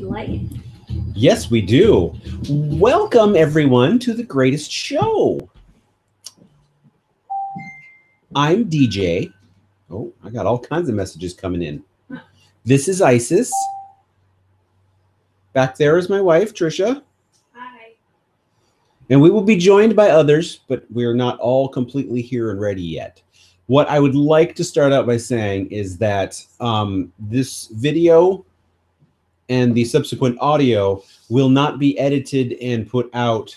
Light. Yes, we do. Welcome, everyone, to the greatest show. I'm DJ. Oh, I got all kinds of messages coming in. This is Isis. Back there is my wife, Trisha. Hi. And we will be joined by others, but we're not all completely here and ready yet. What I would like to start out by saying is that this video and the subsequent audio will not be edited and put out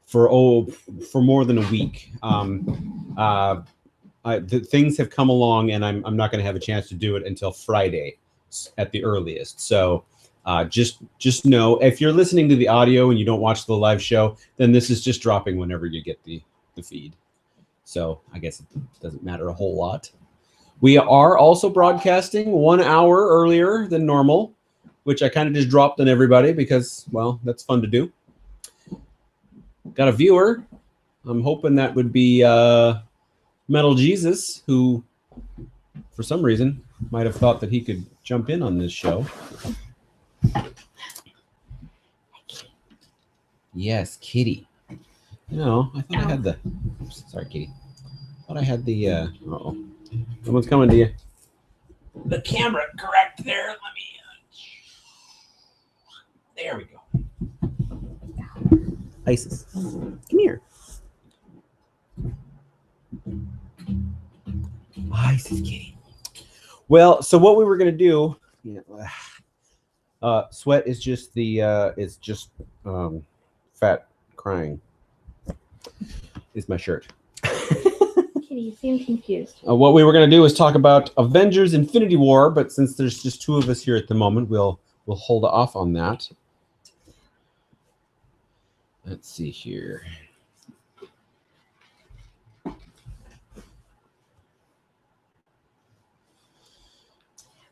for more than a week. Things have come along, and I'm not going to have a chance to do it until Friday at the earliest. So just know, if you're listening to the audio and you don't watch the live show, then this is just dropping whenever you get the feed. So I guess it doesn't matter a whole lot. We are also broadcasting 1 hour earlier than normal, which I kind of just dropped on everybody because, well, that's fun to do. Got a viewer. I'm hoping that would be Metal Jesus, who, for some reason, might have thought that he could jump in on this show. Yes, Kitty. No, I thought I had the... Sorry, Kitty. I thought I had the... Uh-oh. Someone's coming to you. The camera correct there. Let me... There we go. Isis, come here. Isis, kitty. Well, so what we were gonna do, Sweat is just the fat crying. Is my shirt. Kitty, you seem confused. What we were gonna do is talk about Avengers Infinity War, but since there's just two of us here at the moment, we'll hold off on that. Let's see here.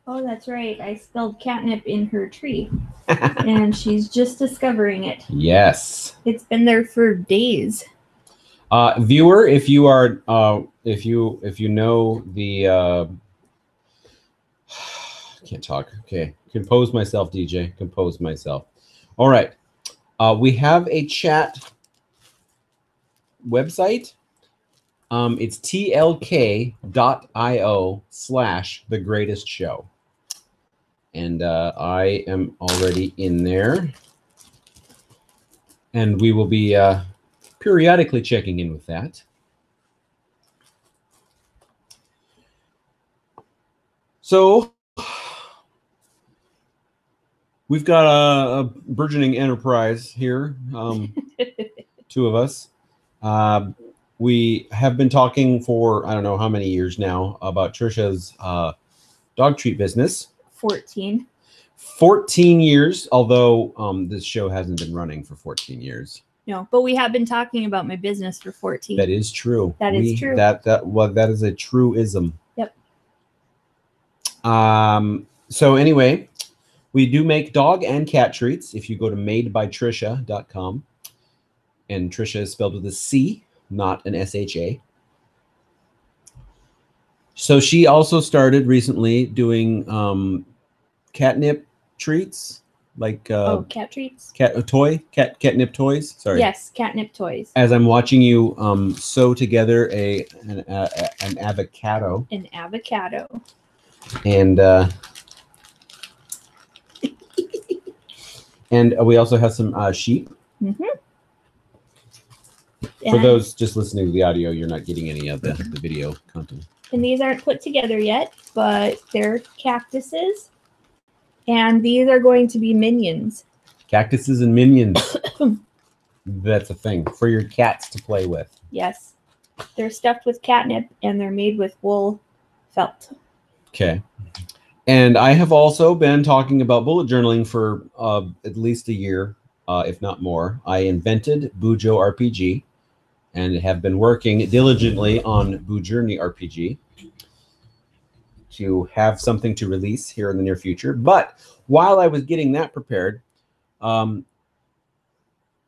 Oh, that's right. I spilled catnip in her tree, and she's just discovering it. Yes. It's been there for days. Viewer, if you are, if you know the, can't talk. Okay, compose myself, DJ. Compose myself. All right. We have a chat website. It's tlk.io/thegreatestshow. And I am already in there. And we will be periodically checking in with that. So we've got a burgeoning enterprise here, two of us. We have been talking for, I don't know how many years now, about Trisha's dog treat business. 14. 14 years, although this show hasn't been running for 14 years. No, but we have been talking about my business for 14. That is true. That is true. That is a truism. Yep. So anyway, we do make dog and cat treats. If you go to madebytrisha.com, and Trisha is spelled with a C, not an SHA. So she also started recently doing catnip treats, like cat treats, catnip toys. Sorry. Yes, catnip toys. As I'm watching you sew together an avocado. An avocado. And and we also have some sheep. Mm-hmm. For those just listening to the audio, you're not getting any of the video content. And these aren't put together yet, but they're cactuses. And these are going to be minions. Cactuses and minions. That's a thing for your cats to play with. Yes. They're stuffed with catnip, and they're made with wool felt. Okay. And I have also been talking about bullet journaling for at least a year, if not more. I invented Bujo RPG and have been working diligently on Bujourney RPG to have something to release here in the near future. But while I was getting that prepared, the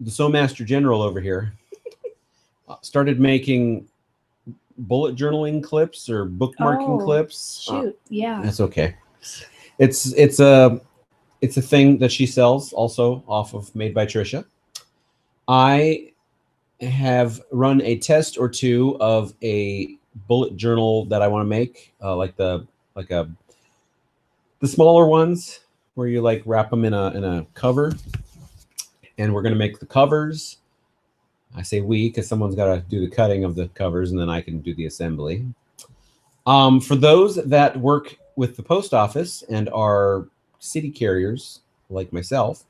Sew Master General over here started making bullet journaling clips or bookmarking clips. Shoot, yeah. That's okay. It's a it's a thing that she sells also off of Made by Trisha. I have run a test or two of a bullet journal that I want to make, like the smaller ones where you like wrap them in a cover, and we're going to make the covers. I say we because someone's got to do the cutting of the covers, and then I can do the assembly. For those that work with the post office and are city carriers like myself,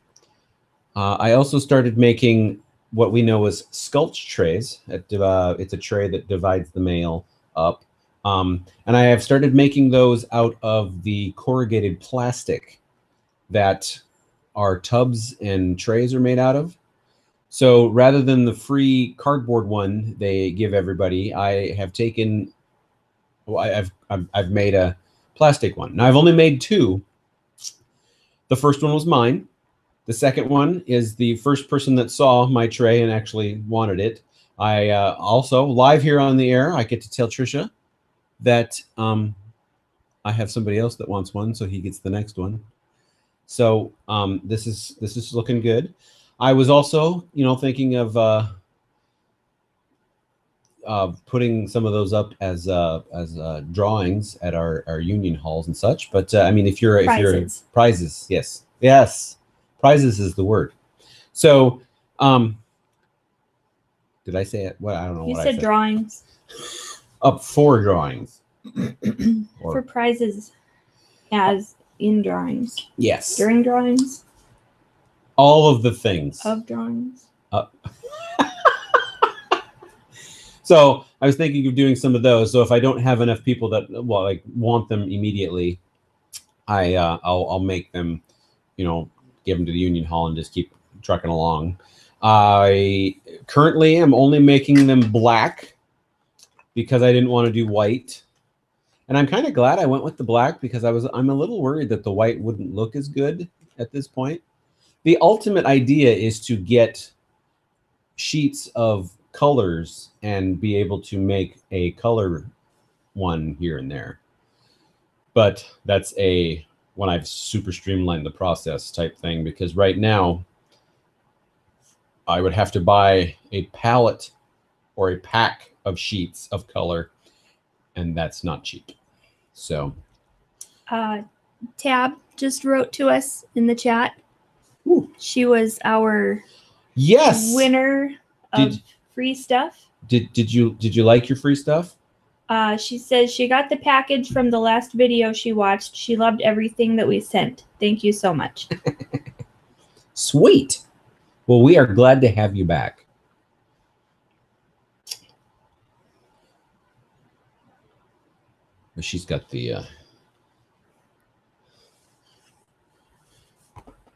I also started making what we know as sculpt trays. It's a tray that divides the mail up. And I have started making those out of the corrugated plastic that our tubs and trays are made out of. So rather than the free cardboard one they give everybody, I have taken, well, I've made a plastic one. Now I've only made two. The first one was mine. The second one is the first person that saw my tray and actually wanted it. I also, live here on the air, I get to tell Trisha that I have somebody else that wants one, so he gets the next one. So this is looking good. I was also, thinking of putting some of those up as drawings at our union halls and such. But I mean, if you're prizes, yes, prizes is the word. So, did I say it? Well, I don't know. You what said I said. Drawings. Up for drawings. For prizes, as in drawings. Yes. During drawings. All of the things. Of drawings. So I was thinking of doing some of those. So if I don't have enough people that want them immediately, I'll make them, give them to the union hall and just keep trucking along. I currently am only making them black because I didn't want to do white. And I'm kind of glad I went with the black because I'm a little worried that the white wouldn't look as good at this point. The ultimate idea is to get sheets of colors and be able to make a color one here and there. But that's when I've super streamlined the process type thing, because right now I would have to buy a palette or a pack of sheets of color, and that's not cheap. So Tab just wrote to us in the chat. Ooh. She was our winner of free stuff. Did you like your free stuff? She says she got the package from the last video she watched. She loved everything that we sent. Thank you so much. Sweet. Well, we are glad to have you back. She's got the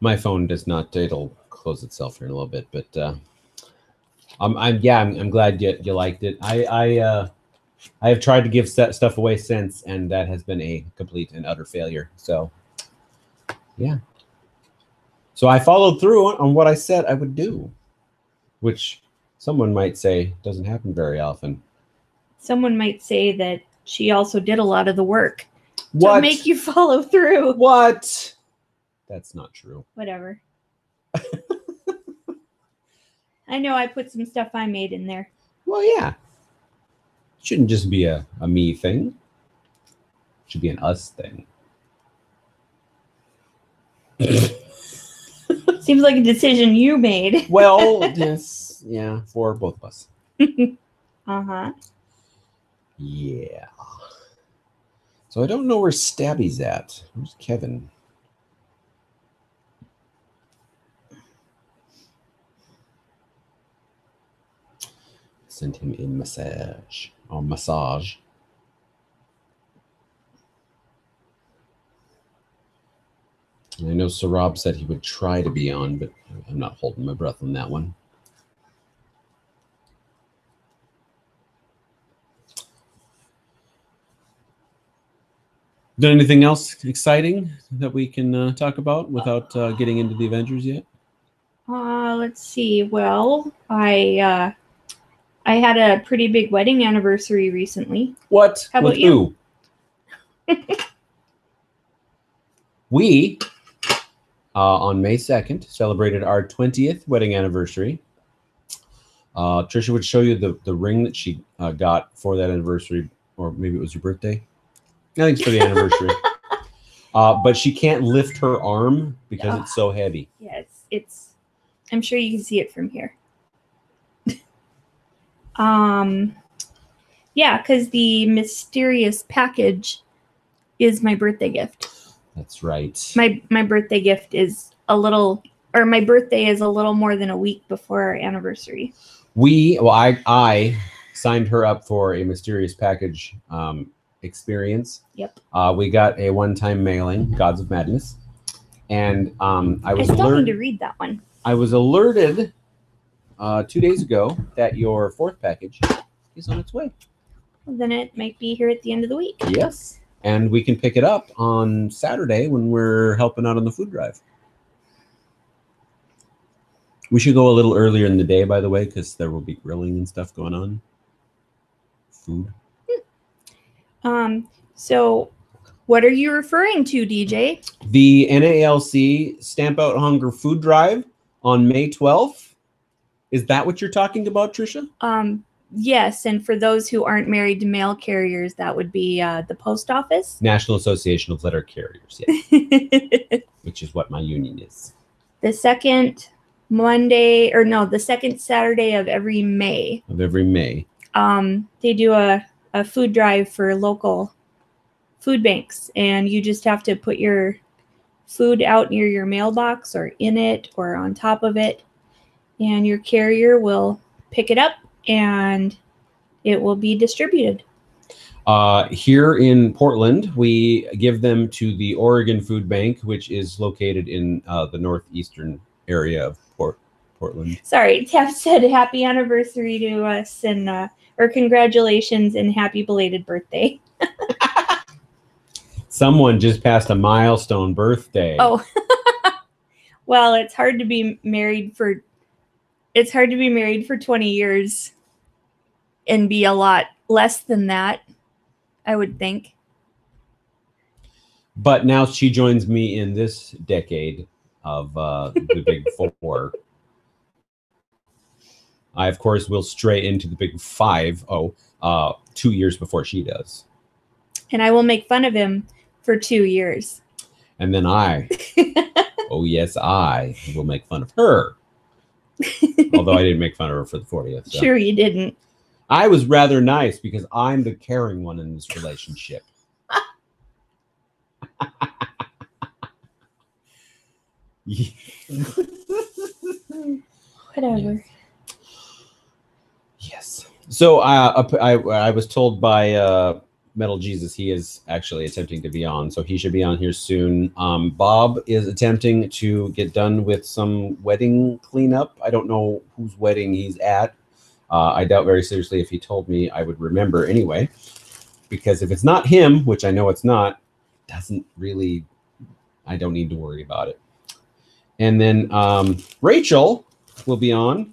my phone does not. It'll close itself here in a little bit, but I'm glad you liked it. I have tried to give stuff away since, and that has been a complete and utter failure. So yeah. So I followed through on what I said I would do, which someone might say doesn't happen very often. Someone might say that she also did a lot of the work to make you follow through. What? That's not true. Whatever. I know I put some stuff I made in there. Well, yeah. It shouldn't just be a me thing. It should be an us thing. Seems like a decision you made. Well, yes. Yeah, for both of us. Uh-huh. Yeah. So I don't know where Stabby's at. Where's Kevin? Send him a massage. Or massage. And I know Sarab said he would try to be on, but I'm not holding my breath on that one. Done anything else exciting that we can talk about without getting into the Avengers yet? Let's see. Well, I had a pretty big wedding anniversary recently. What? How about you? Who? We on May 2nd, celebrated our 20th wedding anniversary. Trisha would show you the ring that she got for that anniversary, or maybe it was your birthday. I think it's for the anniversary. But she can't lift her arm because it's so heavy. Yeah, it's. I'm sure you can see it from here. Yeah, because the mysterious package is my birthday gift. That's right. My birthday gift is my birthday is a little more than a week before our anniversary. I signed her up for a mysterious package experience. Yep. We got a one-time mailing, Gods of Madness, and I still need to read that one. I was alerted 2 days ago that your fourth package is on its way. Well, then it might be here at the end of the week. Yes, and we can pick it up on Saturday when we're helping out on the food drive. We should go a little earlier in the day, by the way, because there will be grilling and stuff going on. Food. So what are you referring to, DJ? The NALC Stamp Out Hunger Food Drive on May 12th. Is that what you're talking about, Trisha? Yes, and for those who aren't married to mail carriers, that would be the post office. National Association of Letter Carriers, yes. Which is what my union is. The second Saturday of every May. They do a food drive for local food banks, and you just have to put your food out near your mailbox or in it or on top of it, and your carrier will pick it up and it will be distributed. Here in Portland, we give them to the Oregon Food Bank, which is located in the northeastern area of Portland. Sorry, Taff said happy anniversary to us and or congratulations and happy belated birthday. Someone just passed a milestone birthday. Oh, well, it's hard to be married for 20 years and be a lot less than that, I would think. But now she joins me in this decade of the Big Four. I, of course, will stray into the Big 5-0 2 years before she does. And I will make fun of him for 2 years. And then I will make fun of her. Although I didn't make fun of her for the 40th. So. Sure you didn't. I was rather nice because I'm the caring one in this relationship. Whatever. Yes. So I was told by Metal Jesus he is actually attempting to be on, so he should be on here soon. Bob is attempting to get done with some wedding cleanup. I don't know whose wedding he's at. I doubt very seriously if he told me I would remember anyway, because if it's not him, which I know it's not, doesn't really, I don't need to worry about it. And then Rachel will be on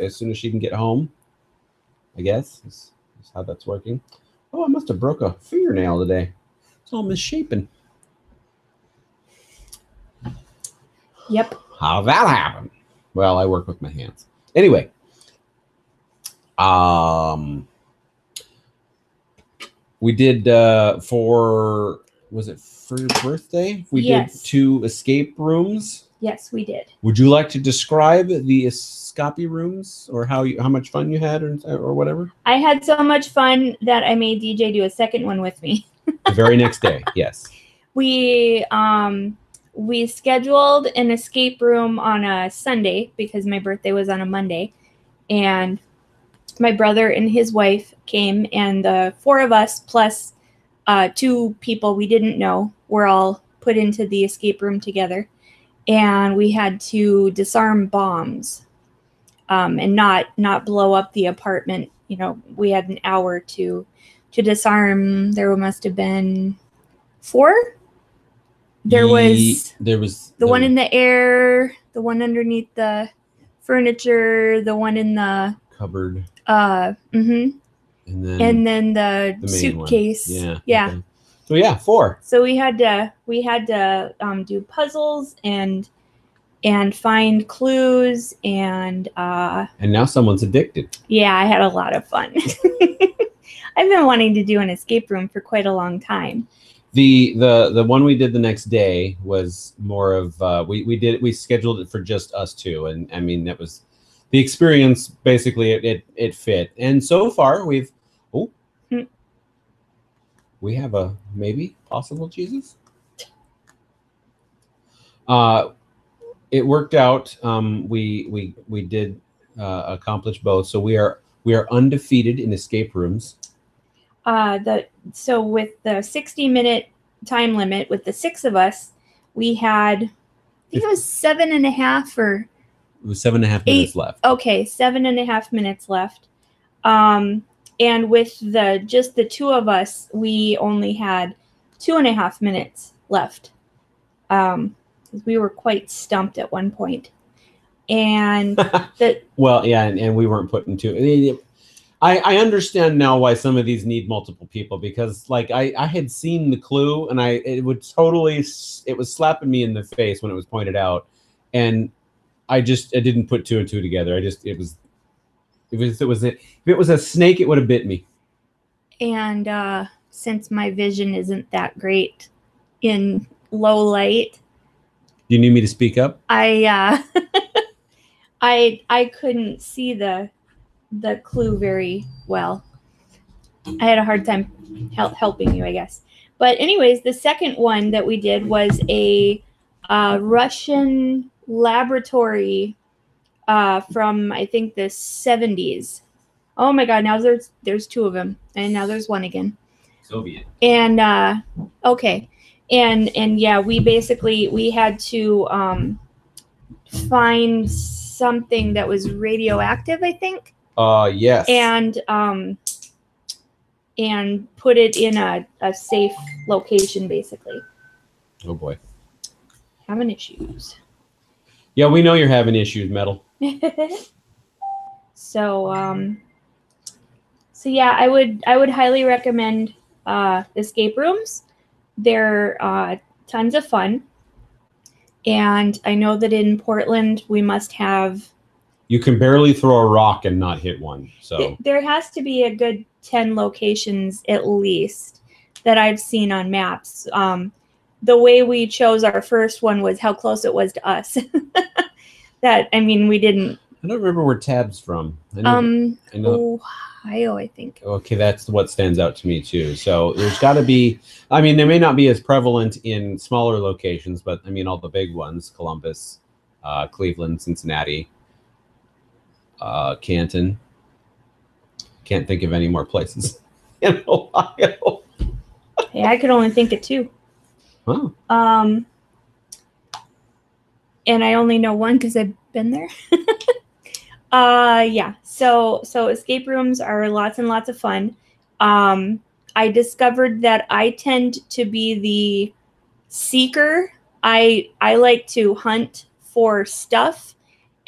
as soon as she can get home, I guess is how that's working. Oh, I must have broke a fingernail today. It's all misshapen. Yep. How did that happen? Well, I work with my hands. Anyway. We did for your birthday? We did 2 escape rooms. Yes, we did. Would you like to describe the escape rooms, or how much fun you had, or whatever? I had so much fun that I made DJ do a second one with me. The very next day, yes. We scheduled an escape room on a Sunday because my birthday was on a Monday, and my brother and his wife came, and the 4 of us plus 2 people we didn't know were all put into the escape room together, and we had to disarm bombs and not blow up the apartment. You know, we had an hour to disarm. There must have been 4. There was the one in the air, the one underneath the furniture, the one in the cupboard. And then the main suitcase. One. Yeah. Yeah. Okay. So yeah, 4. So we had to do puzzles and find clues and now someone's addicted. yeah, I had a lot of fun. I've been wanting to do an escape room for quite a long time. The one we did the next day was more of we scheduled it for just us two, and I mean that was the experience. Basically, it fit, and so far we have a maybe possible Jesus. It worked out. We did accomplish both, so we are undefeated in escape rooms. So with the 60-minute time limit, with the 6 of us, we had, I think it was 7.5 or it was 7.5 minutes left. Okay, 7.5 minutes left. And with just the 2 of us, we only had 2.5 minutes left. We were quite stumped at one point. And well, yeah, and we weren't putting two. I understand now why some of these need multiple people, because like I had seen the clue and it was slapping me in the face when it was pointed out, and I didn't put 2 and 2 together. If it was a snake, it would have bit me. And since my vision isn't that great in low light, do you need me to speak up? I couldn't see the clue very well. I had a hard time helping you, I guess. But anyways, the second one that we did was a Russian laboratory from, I think, the 70s. Oh my God! Now there's 2 of them, and now there's 1 again. Soviet. And okay, and yeah, we had to find something that was radioactive, I think. Yes. And put it in a safe location, basically. Oh boy. Having issues. Yeah, we know you're having issues, Metal. So yeah, I would highly recommend escape rooms. They're tons of fun. And I know that in Portland we must have. You can barely throw a rock and not hit one. So there has to be a good 10 locations at least that I've seen on maps. The way we chose our first one was how close it was to us. We didn't. I don't remember where Tab's from. I know. Ohio, I think. Okay, that's what stands out to me too. So there's got to be. I mean, they may not be as prevalent in smaller locations, but I mean all the big ones: Columbus, Cleveland, Cincinnati. Canton. Can't think of any more places in Ohio. Hey, I could only think of 2. Oh. And I only know 1 because I've been there. Yeah. So escape rooms are lots and lots of fun. I discovered that I tend to be the seeker. I like to hunt for stuff,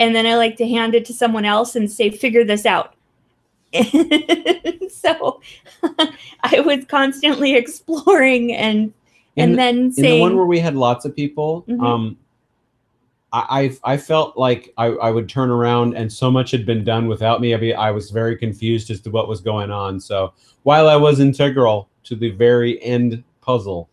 and then I like to hand it to someone else and say, figure this out. So I was constantly exploring and then saying. In the one where we had lots of people, mm-hmm. I felt like I would turn around and so much had been done without me. I was very confused as to what was going on. So while I was integral to the very end puzzle,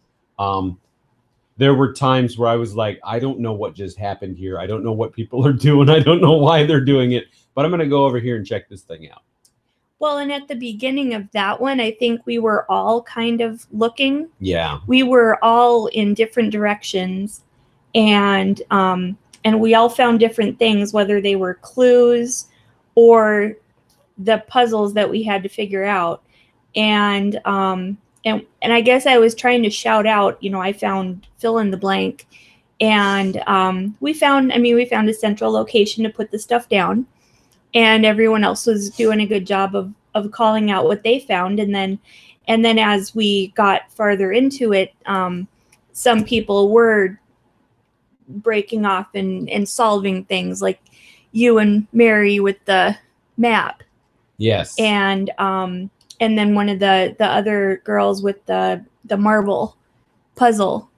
there were times where I was like, I don't know what just happened here. I don't know what people are doing. I don't know why they're doing it, but I'm going to go over here and check this thing out. Well, and at the beginning of that one, I think we were all kind of looking. Yeah. We were all in different directions, and we all found different things, whether they were clues or the puzzles that we had to figure out. And I guess I was trying to shout out, I found fill in the blank, and we found a central location to put the stuff down, and everyone else was doing a good job of calling out what they found. And then as we got farther into it, some people were breaking off and solving things, like you and Mary with the map. Yes. And and then one of the other girls with the marble puzzle.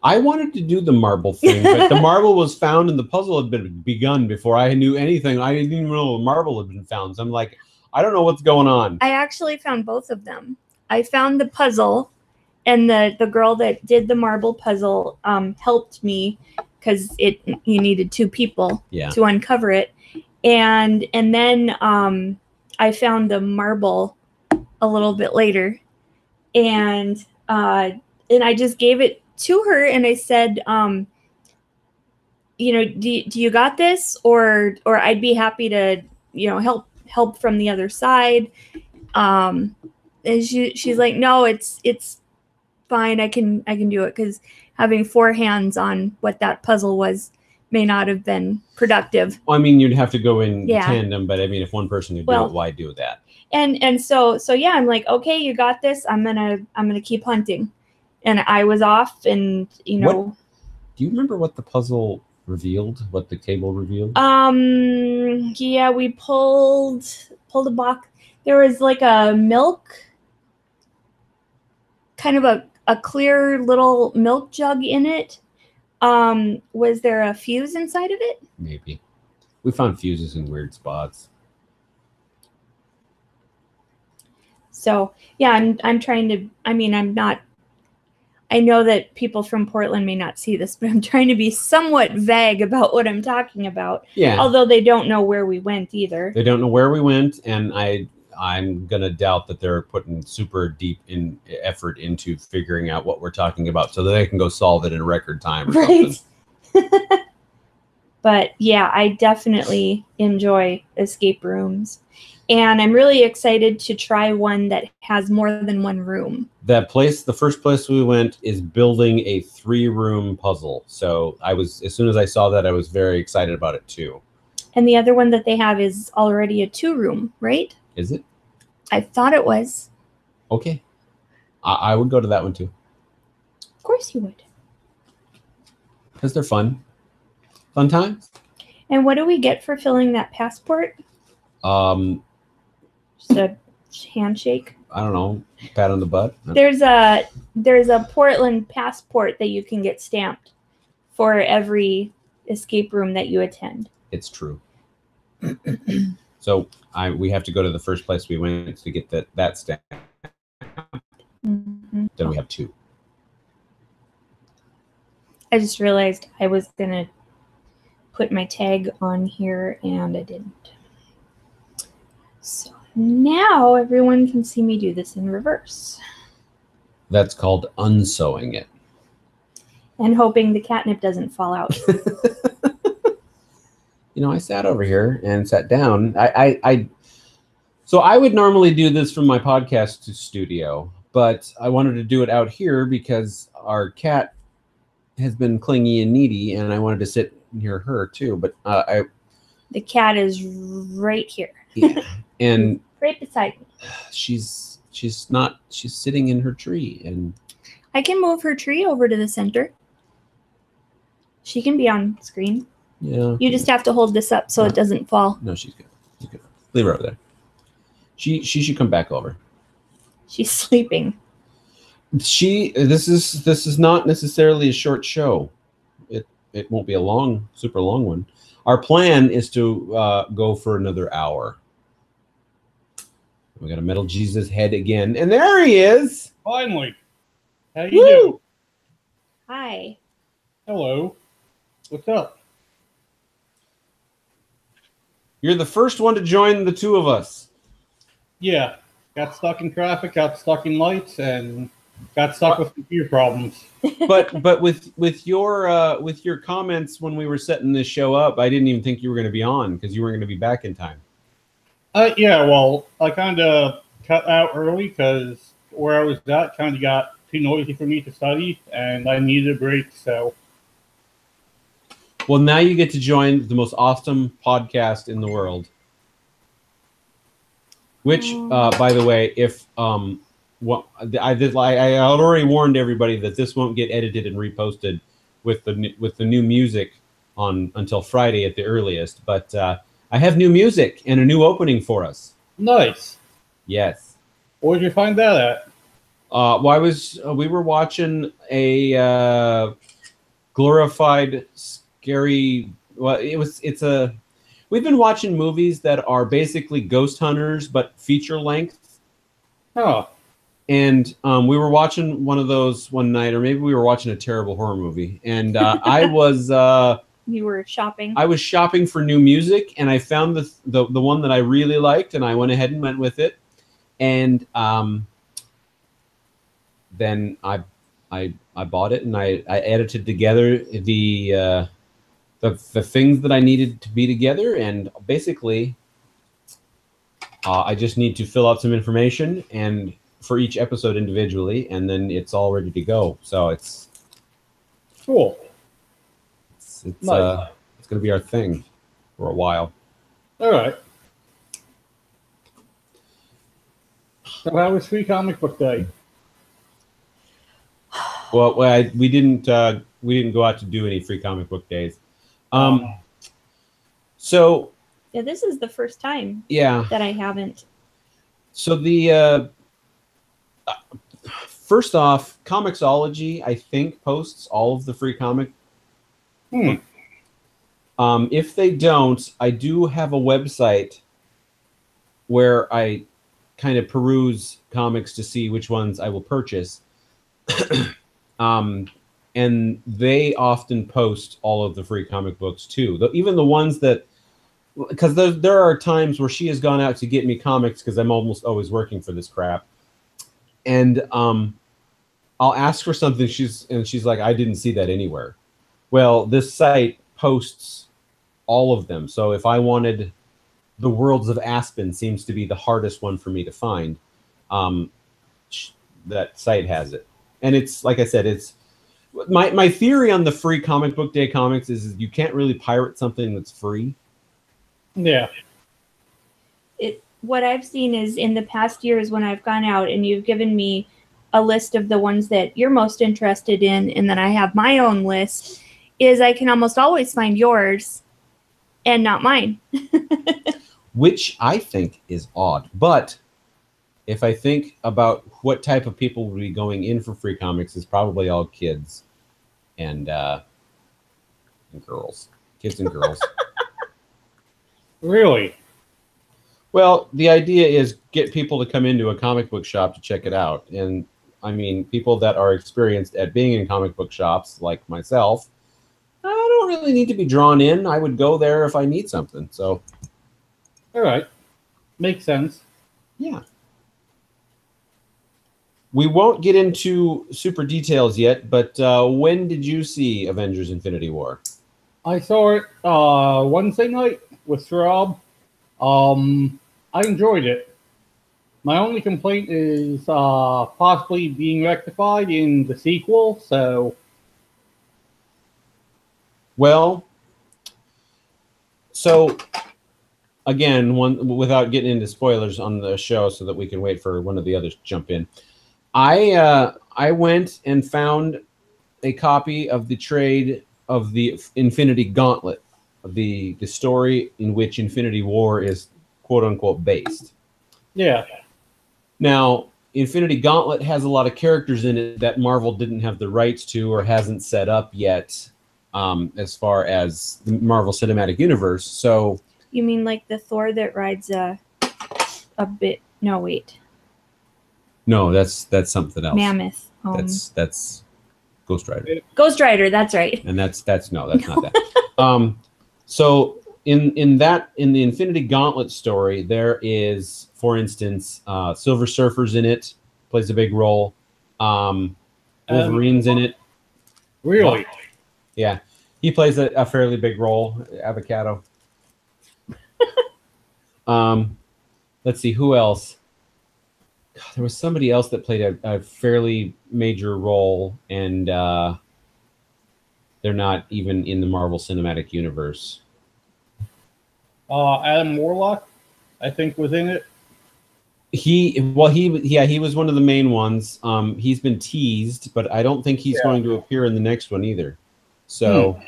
I wanted to do the marble thing, but the marble was found and the puzzle had been begun before I knew anything. I didn't even know the marble had been found. So I'm like, I don't know what's going on. I actually found both of them. I found the puzzle, and the girl that did the marble puzzle helped me because you needed 2 people to uncover it. And then I found the marble a little bit later, and I just gave it to her, and I said, you know, do you got this, or I'd be happy to, you know, help from the other side. And she's like, no, it's fine. I can do it, because having 4 hands on what that puzzle was may not have been productive. Well, I mean, you'd have to go in tandem, but I mean, if one person could do it, why do that? And so yeah, I'm like, okay, you got this. I'm gonna keep hunting, and I was off, and you know. Do you remember what the puzzle revealed? What the table revealed? Yeah, we pulled a box. There was like a milk, kind of a clear little milk jug in it. Was there a fuse inside of it? Maybe. We found fuses in weird spots. So yeah, I'm trying to. I mean, I'm not. I know that people from Portland may not see this, but I'm trying to be somewhat vague about what I'm talking about. Yeah. Although they don't know where we went either. They don't know where we went, and I'm gonna doubt that they're putting super deep in effort into figuring out what we're talking about, so that they can go solve it in record time or something. But yeah, I definitely enjoy escape rooms. And I'm really excited to try one that has more than one room. That place, the first place we went, is building a 3-room puzzle. So as soon as I saw that, I was very excited about it too. And the other one that they have is already a 2-room, right? Is it? I thought it was. Okay. I would go to that one too. Of course you would. Because they're fun. Fun times. And what do we get for filling that passport? Just a handshake. I don't know. Pat on the butt. There's a Portland passport that you can get stamped for every escape room that you attend. It's true. So we have to go to the first place we went to get that stamp. Mm-hmm. Then we have 2. I just realized I was gonna put my tag on here and I didn't. So now everyone can see me do this in reverse. That's called unsewing it. And hoping the catnip doesn't fall out. You know, I sat over here and sat down. So I would normally do this from my podcast studio, but I wanted to do it out here because our cat has been clingy and needy, and I wanted to sit near her too. But the cat is right here. Yeah, and right beside me. She's sitting in her tree, and I can move her tree over to the center. She can be on screen. Yeah. You just have to hold this up so it doesn't fall. No, she's good. She's good. Leave her over there. She should come back over. She's sleeping. This is not necessarily a short show. It won't be a super long one. Our plan is to go for another hour. We got a Metal Jesus head again, and there he is. Finally. How you doing? Hi. Hello. What's up? You're the first one to join the 2 of us. Yeah. Got stuck in traffic, got stuck in lights, and got stuck with computer problems. But with your comments when we were setting this show up, I didn't even think you were going to be on because you weren't going to be back in time. Yeah, well, I kind of cut out early because where I was at kind of got too noisy for me to study, and I needed a break, so. Well, now you get to join the most awesome podcast in the world. Which, by the way, if I already warned everybody that this won't get edited and reposted with the new music on until Friday at the earliest. But I have new music and a new opening for us. Nice. Yes. Where'd you find that at? We were watching a glorified scary. Well, we've been watching movies that are basically ghost hunters but feature length. Oh, And we were watching one of those one night, or maybe we were watching a terrible horror movie. And I was You were shopping. I was shopping for new music, and I found the one that I really liked, and I went ahead and went with it. And then I bought it, and I edited together the things that I needed to be together, and basically I just need to fill out some information and for each episode individually, and then it's all ready to go. So it's cool. It's Nice. It's going to be our thing for a while. All right. So how was Free Comic Book Day? Well, we didn't go out to do any free comic book days. So Yeah, this is the first time yeah, that I haven't. so the first off, Comixology I think posts all of the free comic. If they don't, I do have a website where I kind of peruse comics to see which ones I will purchase. And they often post all of the free comic books too. Even the ones that, because there are times where she has gone out to get me comics because I'm almost always working for this crap, and I'll ask for something. She's like, I didn't see that anywhere. Well, this site posts all of them. So if I wanted The Worlds of Aspen, seems to be the hardest one for me to find. That site has it. And it's, like I said, it's my theory on the free comic book day comics is you can't really pirate something that's free. Yeah. What I've seen is in the past years when I've gone out and you've given me a list of the ones that you're most interested in, and then I have my own list, is I can almost always find yours and not mine. Which I think is odd. But if I think about what type of people would be going in for free comics, is probably all kids and girls. Kids and girls. Really? Well, the idea is get people to come into a comic book shop to check it out. And I mean, people that are experienced at being in comic book shops, like myself, I don't really need to be drawn in. I would go there if I need something. So, All right. Makes sense. yeah. We won't get into super details yet, but when did you see Avengers Infinity War? I saw it Wednesday night with Rob. I enjoyed it. My only complaint is possibly being rectified in the sequel. So, Well, so again, without getting into spoilers on the show, so that we can wait for one of the others to jump in. I went and found a copy of the trade of the Infinity Gauntlet, of the story in which Infinity War is quote unquote based. yeah. Now, Infinity Gauntlet has a lot of characters in it that Marvel didn't have the rights to or hasn't set up yet, as far as the Marvel Cinematic Universe. So, You mean like the Thor that rides a bit? No, wait. no, that's something else. Mammoth. That's Ghost Rider. Ghost Rider. That's right. And that's not that. So in the Infinity Gauntlet story, there is, for instance, Silver Surfer's in it, plays a big role. Wolverine's in it. Really? Yeah, he plays a fairly big role. Avocado. Let's see, who else? God, there was somebody else that played a fairly major role, and they're not even in the Marvel Cinematic Universe. Adam Warlock, I think, was in it. He was one of the main ones. He's been teased, but I don't think he's going to appear in the next one either. So,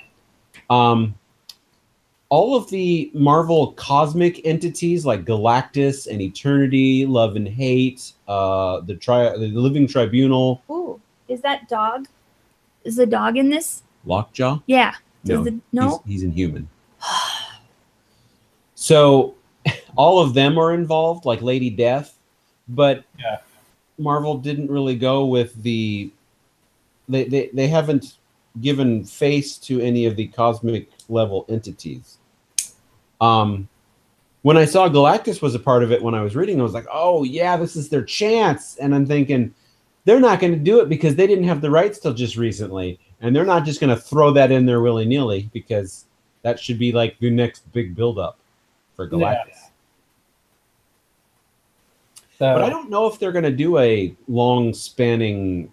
all of the Marvel cosmic entities like Galactus and Eternity, Love and Hate, the Living Tribunal. Ooh, is that dog? Is the dog in this? Lockjaw? Yeah. No, he's Inhuman. So all of them are involved, like Lady Death, but Yeah. Marvel didn't really go with the. They haven't given face to any of the cosmic level entities. When I saw Galactus was a part of it when I was reading, I was like, oh yeah, this is their chance. And I'm thinking, they're not going to do it because they didn't have the rights till just recently. And they're not just going to throw that in there willy-nilly, because that should be like the next big build-up for Galactus. Yeah. But I don't know if they're going to do a long-spanning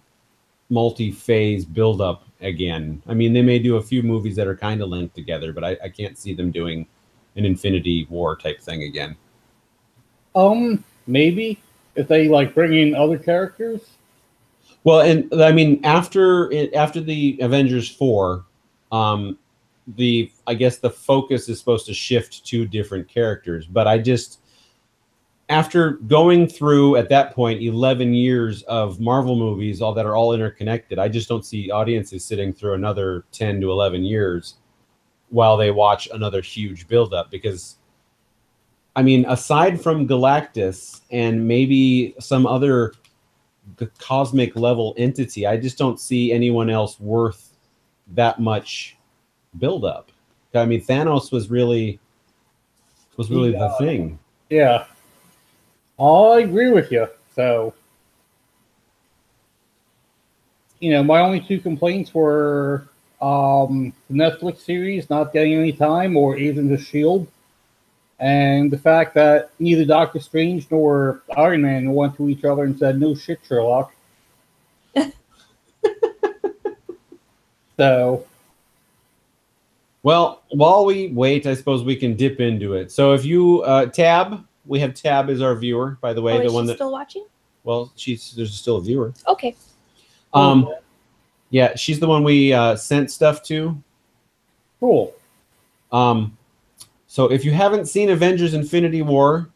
multi-phase build-up again. I mean, they may do a few movies that are kind of linked together, but I can't see them doing an Infinity War type thing again. Maybe if they like bring in other characters. Well, and I mean, after the Avengers 4, I guess the focus is supposed to shift to different characters. But after going through at that point 11 years of Marvel movies, all that are all interconnected, I just don't see audiences sitting through another 10 to 11 years while they watch another huge buildup. Because, I mean, aside from Galactus and maybe some other cosmic level entity, I just don't see anyone else worth that much buildup. I mean, Thanos was really the thing. Yeah, I agree with you. So, my only two complaints were the Netflix series not getting any time, or Agents of S.H.I.E.L.D., and the fact that neither Doctor Strange nor Iron Man went to each other and said, "No shit, Sherlock." So, well, while we wait, I suppose we can dip into it. So if you Tab, we have Tab as our viewer, by the way. Oh, the is one she that still watching? Well, there's still a viewer. Okay. Yeah, she's the one we sent stuff to. cool. So if you haven't seen Avengers Infinity War,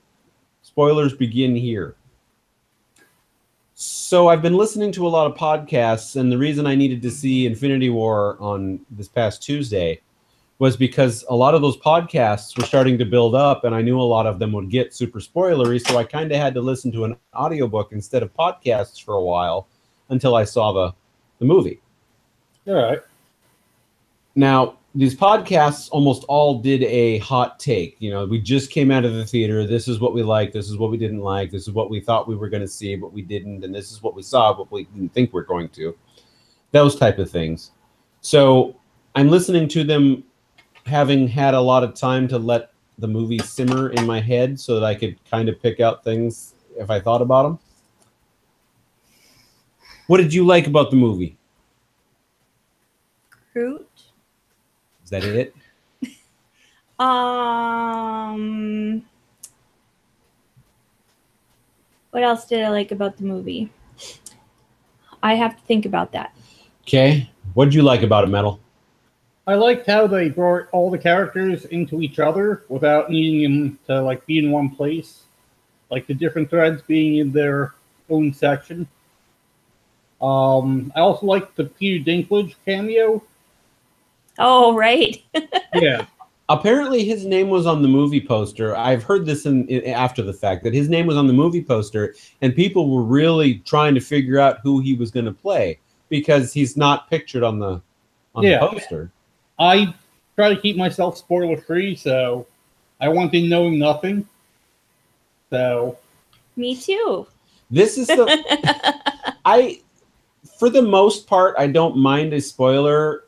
spoilers begin here. So I've been listening to a lot of podcasts, and the reason I needed to see Infinity War on this past Tuesday was because a lot of those podcasts were starting to build up, and I knew a lot of them would get super spoilery, so I kind of had to listen to an audiobook instead of podcasts for a while until I saw the movie. All right. Now, these podcasts almost all did a hot take. We just came out of the theater. This is what we liked. This is what we didn't like. This is what we thought we were going to see, but we didn't. And this is what we saw, but we didn't think we're going to. Those type of things. So I'm listening to them having had a lot of time to let the movie simmer in my head so that I could kind of pick out things if I thought about them. What did you like about the movie? Groot. Is that it? What else did I like about the movie? I have to think about that. Okay. What did you like about it, Metal? I liked how they brought all the characters into each other without needing them to be in one place. Like the different threads being in their own section. I also liked the Peter Dinklage cameo. Oh, right. Yeah. Apparently his name was on the movie poster. I've heard this after the fact, that his name was on the movie poster, and people were really trying to figure out who he was going to play because he's not pictured on the poster. I try to keep myself spoiler free, so I went in knowing nothing. So Me too. This is for the most part, I don't mind a spoiler.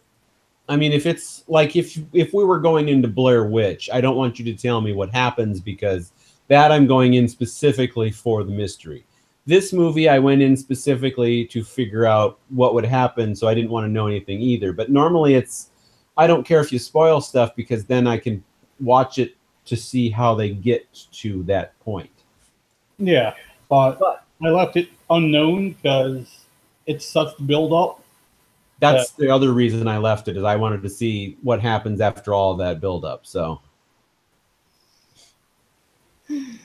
I mean, if it's like if we were going into Blair Witch, I don't want you to tell me what happens, because that I'm going in specifically for the mystery. This movie, I went in specifically to figure out what would happen, so I didn't want to know anything either. But normally I don't care if you spoil stuff, because then I can watch it to see how they get to that point. Yeah, but I left it unknown because it's such build up. That's the other reason I left it, is I wanted to see what happens after all that buildup. So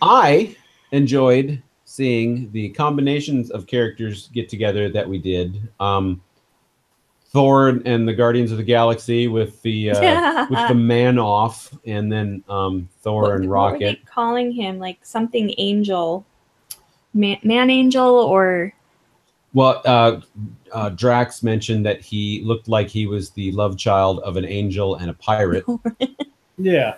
I enjoyed seeing the combinations of characters get together that we did. Thor and the Guardians of the Galaxy with the man off, and then Thor and Rocket. What were they calling him? Like something angel, man angel, or? Well, Drax mentioned that he looked like he was the love child of an angel and a pirate. Yeah.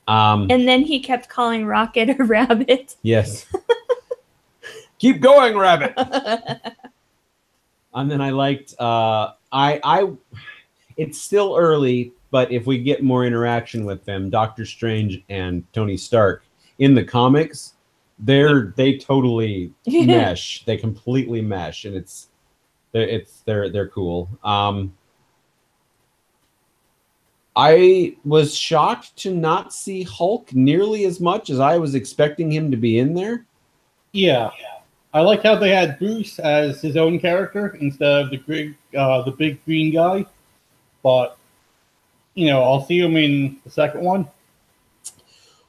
And then he kept calling Rocket a rabbit. Yes. Keep going, rabbit. And then I liked it's still early, but if we get more interaction with them, Doctor Strange and Tony Stark in the comics, they totally mesh. They completely mesh, and they're cool. I was shocked to not see Hulk nearly as much as I was expecting him to be in there. Yeah. I like how they had Bruce as his own character instead of the big green guy. But, I'll see him in the second one.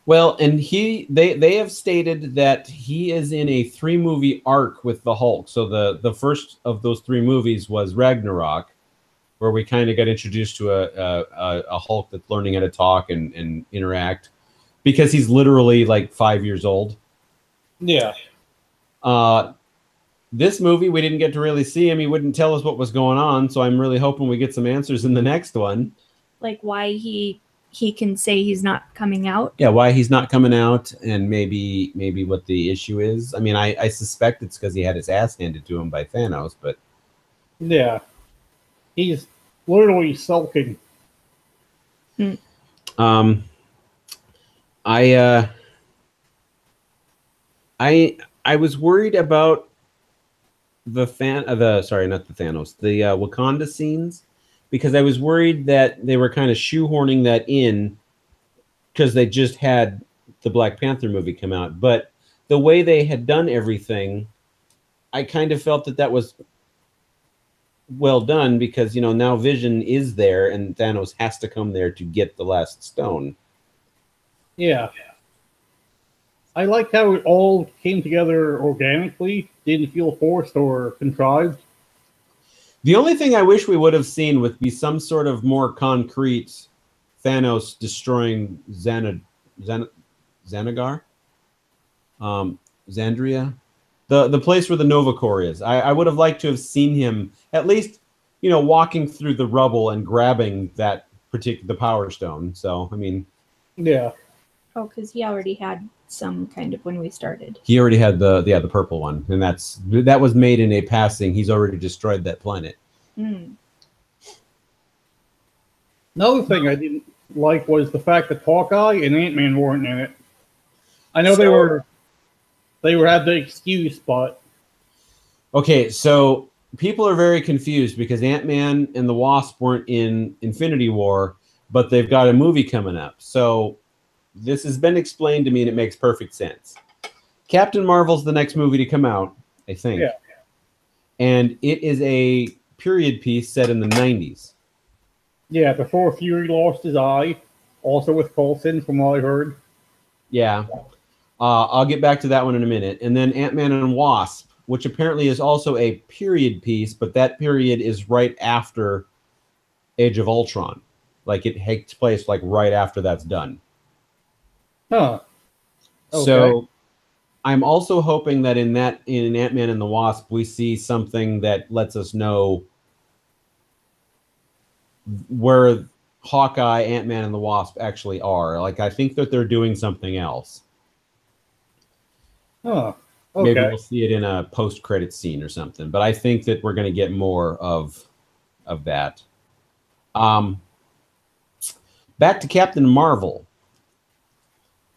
Well, and they have stated that he is in a 3-movie arc with the Hulk. So the first of those 3 movies was Ragnarok, where we kind of got introduced to a Hulk that's learning how to talk and interact, because he's literally like 5 years old. Yeah. This movie, we didn't get to really see him. He wouldn't tell us what was going on, so I'm really hoping we get some answers in the next one. Like why he can say he's not coming out? Yeah, why he's not coming out, and maybe what the issue is. I mean, I suspect it's because he had his ass handed to him by Thanos, but... Yeah. He's literally sulking. I was worried about the Wakanda scenes, because I was worried that they were kind of shoehorning that in because they just had the Black Panther movie come out. But the way they had done everything, I kind of felt that was well done, because now Vision is there and Thanos has to come there to get the last stone. Yeah. I like how it all came together organically, didn't feel forced or contrived. The only thing I wish we would have seen would be some sort of more concrete Thanos destroying Xanagar, Xandria, the place where the Nova Corps is. I would have liked to have seen him at least, walking through the rubble and grabbing the Power Stone. So I mean, yeah. Oh, because he already had some kind of when we started. He already had the purple one, and that was made in a passing. He's already destroyed that planet. Another thing I didn't like was the fact that Hawkeye and Ant-Man weren't in it. I know they had the excuse, but okay, so people are very confused because Ant-Man and the Wasp weren't in Infinity War, but they've got a movie coming up. So this has been explained to me, and it makes perfect sense. Captain Marvel's the next movie to come out, I think. Yeah. And it is a period piece set in the 90s. Yeah, before Fury lost his eye. Also with Coulson, from what I heard. Yeah. I'll get back to that one in a minute. And then Ant-Man and Wasp, which apparently is also a period piece, but that period is right after Age of Ultron. Like, it takes place like right after that's done. Huh. Okay. So I'm also hoping that in Ant-Man and the Wasp, we see something that lets us know where Hawkeye, Ant-Man, and the Wasp actually are. Like, I think that they're doing something else. Huh. Okay. Maybe we'll see it in a post-credit scene or something. But I think that we're going to get more of that. Back to Captain Marvel.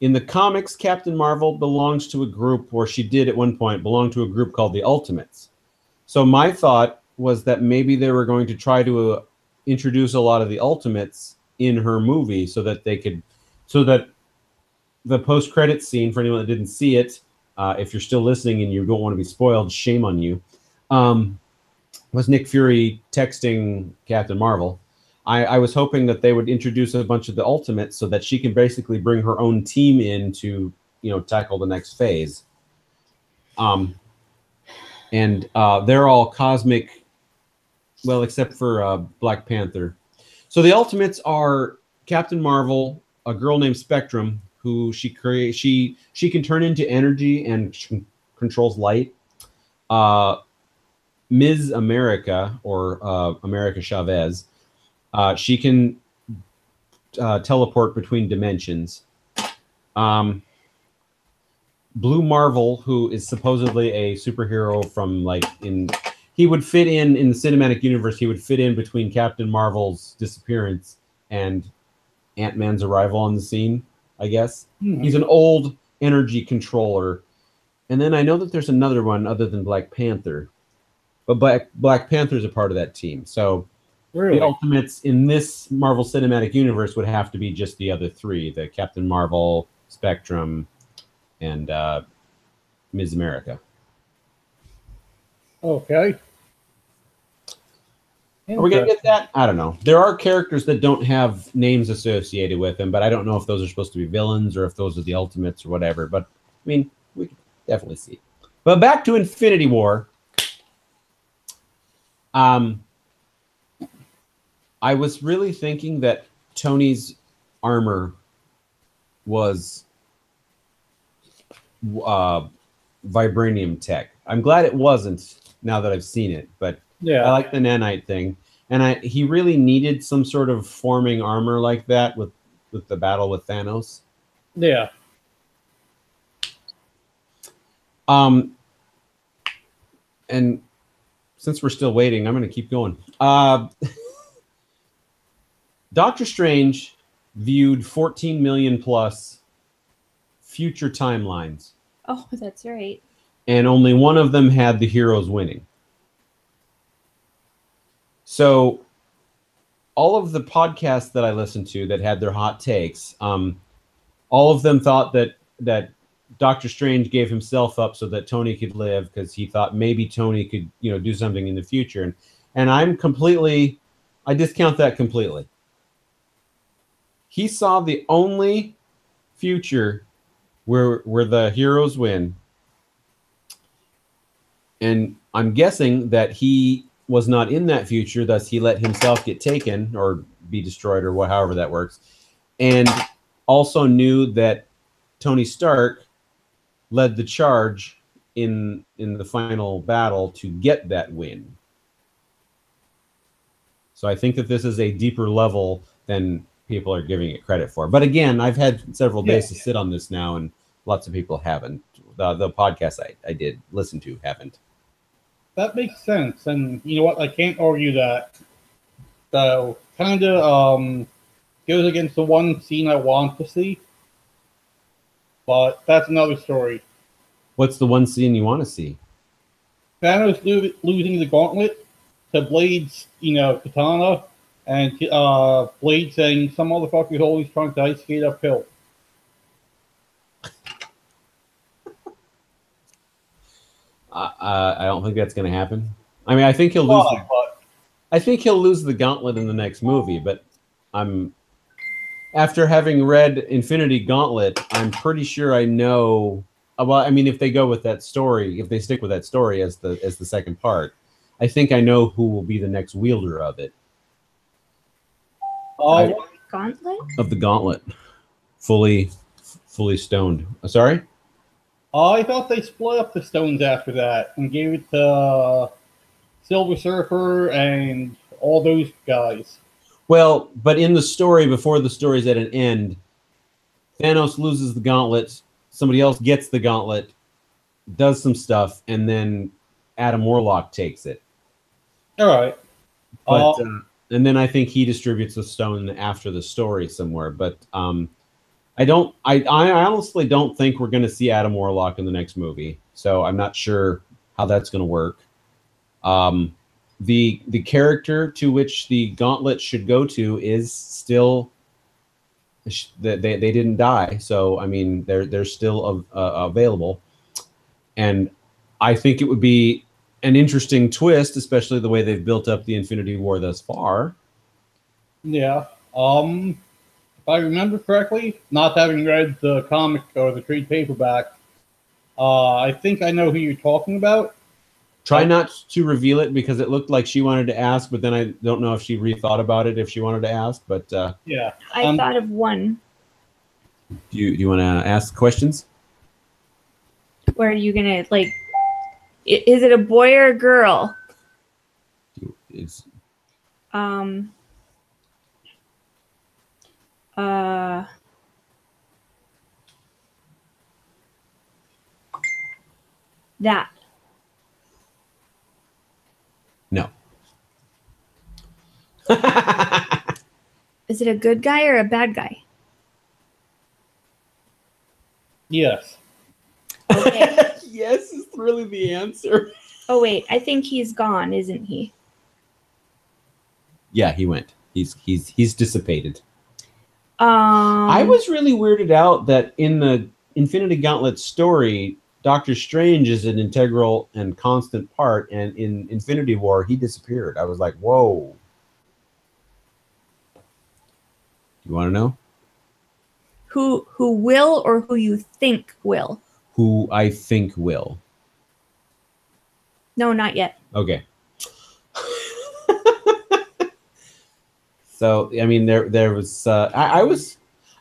In the comics, Captain Marvel belongs to a group, or she did at one point belong to a group called the Ultimates. So my thought was that maybe they were going to try to introduce a lot of the Ultimates in her movie so that the post-credit scene, for anyone that didn't see it, if you're still listening and you don't want to be spoiled, shame on you. was Nick Fury texting Captain Marvel. I was hoping that they would introduce a bunch of the Ultimates so that she can basically bring her own team in to, tackle the next phase. And they're all cosmic, well, except for Black Panther. So the Ultimates are Captain Marvel, a girl named Spectrum, who she can turn into energy and controls light. Ms. America, or America Chavez, she can teleport between dimensions. Blue Marvel, who is supposedly a superhero from he would fit in the cinematic universe. He would fit in between Captain Marvel's disappearance and Ant-Man's arrival on the scene, I guess. Mm-hmm. He's an old energy controller. And then I know that there's another one other than Black Panther. But Black Panther's a part of that team. So really? The Ultimates in this Marvel Cinematic Universe would have to be just the other three, the Captain Marvel, Spectrum, and Ms. America. Okay. Are we going to get that? I don't know. There are characters that don't have names associated with them, but I don't know if those are supposed to be villains or if those are the Ultimates or whatever. But, I mean, we can definitely see. But back to Infinity War. I was really thinking that Tony's armor was vibranium tech. I'm glad it wasn't now that I've seen it, but yeah, I like the nanite thing. And he really needed some sort of forming armor like that with the battle with Thanos. Yeah. And since we're still waiting, I'm going to keep going. Doctor Strange viewed 14 million plus future timelines. Oh, that's right. And only one of them had the heroes winning. So all of the podcasts that I listened to that had their hot takes, all of them thought that Doctor Strange gave himself up so that Tony could live because he thought maybe Tony could, do something in the future. And I discount that completely. He saw the only future where the heroes win. And I'm guessing that he was not in that future, thus he let himself get taken or be destroyed or however that works. And also knew that Tony Stark led the charge in the final battle to get that win. So I think that this is a deeper level than people are giving it credit for. But again, I've had several days to sit on this now, and lots of people haven't. The podcast I did listen to haven't. That makes sense, and you know what? I can't argue that. So kind of goes against the one scene I want to see, but that's another story. What's the one scene you want to see? Thanos losing the gauntlet to Blade's, katana, and Blade saying, "Some motherfucker's always trying to ice skate uphill." I don't think that's going to happen. I mean, I think he'll lose. I think he'll lose the gauntlet in the next movie. But after having read Infinity Gauntlet, I'm pretty sure I know. Well, I mean, if they go with that story, if they stick with that story as the second part, I think I know who will be the next wielder of it. Gauntlet? Of the gauntlet, fully stoned. Sorry. I thought they split up the stones after that and gave it to Silver Surfer and all those guys. Well, but in the story, before the story's at an end, Thanos loses the gauntlet. Somebody else gets the gauntlet, does some stuff, and then Adam Warlock takes it. All right. But and then I think he distributes the stone after the story somewhere. But I honestly don't think we're going to see Adam Warlock in the next movie. So I'm not sure how that's going to work. The character to which the gauntlet should go to is still they didn't die. So I mean they're still available, and I think it would be an interesting twist, especially the way they've built up the Infinity War thus far. Yeah. If I remember correctly, not having read the comic or the trade paperback, I think I know who you're talking about. Try not to reveal it because it looked like she wanted to ask, but then I don't know if she rethought about it if she wanted to ask. But yeah, I thought of one. Do you want to ask questions? Where are you gonna like? Is it a boy or a girl? It's That. no. Is it a good guy or a bad guy? yes. Okay. Yes is really the answer. Oh wait, I think he's gone, isn't he? Yeah, he went. He's dissipated. I was really weirded out that in the Infinity Gauntlet story, Doctor Strange is an integral and constant part, and in Infinity War, he disappeared. I was like, whoa. You want to know? Who will or who you think will? Who I think will. No, not yet. Okay. So, I mean, there was, I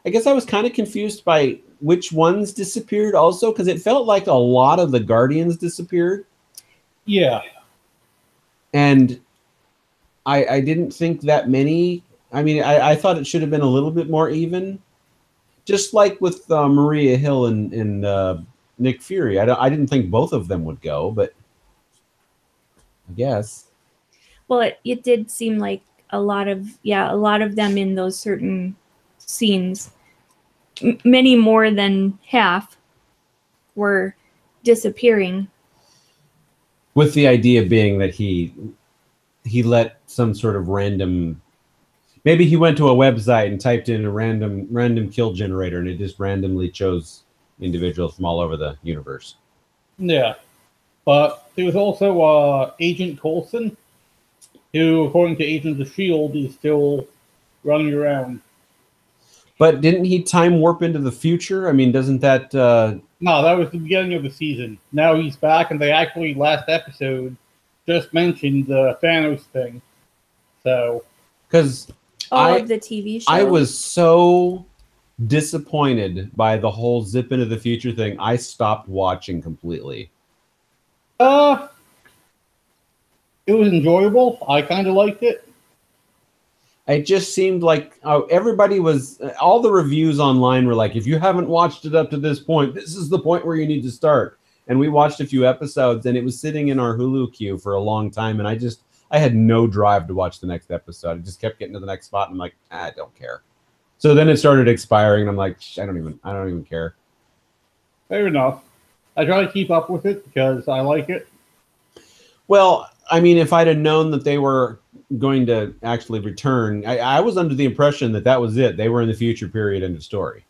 guess I was kind of confused by which ones disappeared also, because it felt like a lot of the Guardians disappeared. Yeah. And I didn't think that many. I mean, I thought it should have been a little bit more even. Just like with Maria Hill and Nick Fury. I didn't think both of them would go, but I guess. Well, it did seem like a lot of them in those certain scenes. Many more than half were disappearing. With the idea being that he let some sort of random. Maybe he went to a website and typed in a random kill generator, and it just randomly chose individuals from all over the universe. Yeah. But there was also Agent Coulson, who, according to Agents of S.H.I.E.L.D., is still running around. But didn't he time warp into the future? I mean, doesn't that... No, that was the beginning of the season. Now he's back, and they actually, last episode, just mentioned the Thanos thing. So... Because... of the TV show? I was so disappointed by the whole zip into the future thing. I stopped watching completely. It was enjoyable. I kind of liked it. It just seemed like everybody was... all the reviews online were like, if you haven't watched it up to this point, this is the point where you need to start. And we watched a few episodes, and it was sitting in our Hulu queue for a long time, and I had no drive to watch the next episode. I just kept getting to the next spot, and I'm like, I don't care. So then it started expiring, and I'm like, I don't even care. Fair enough. I try to keep up with it because I like it. Well, I mean, if I'd have known that they were going to actually return, I was under the impression that was it. They were in the future period, end of story.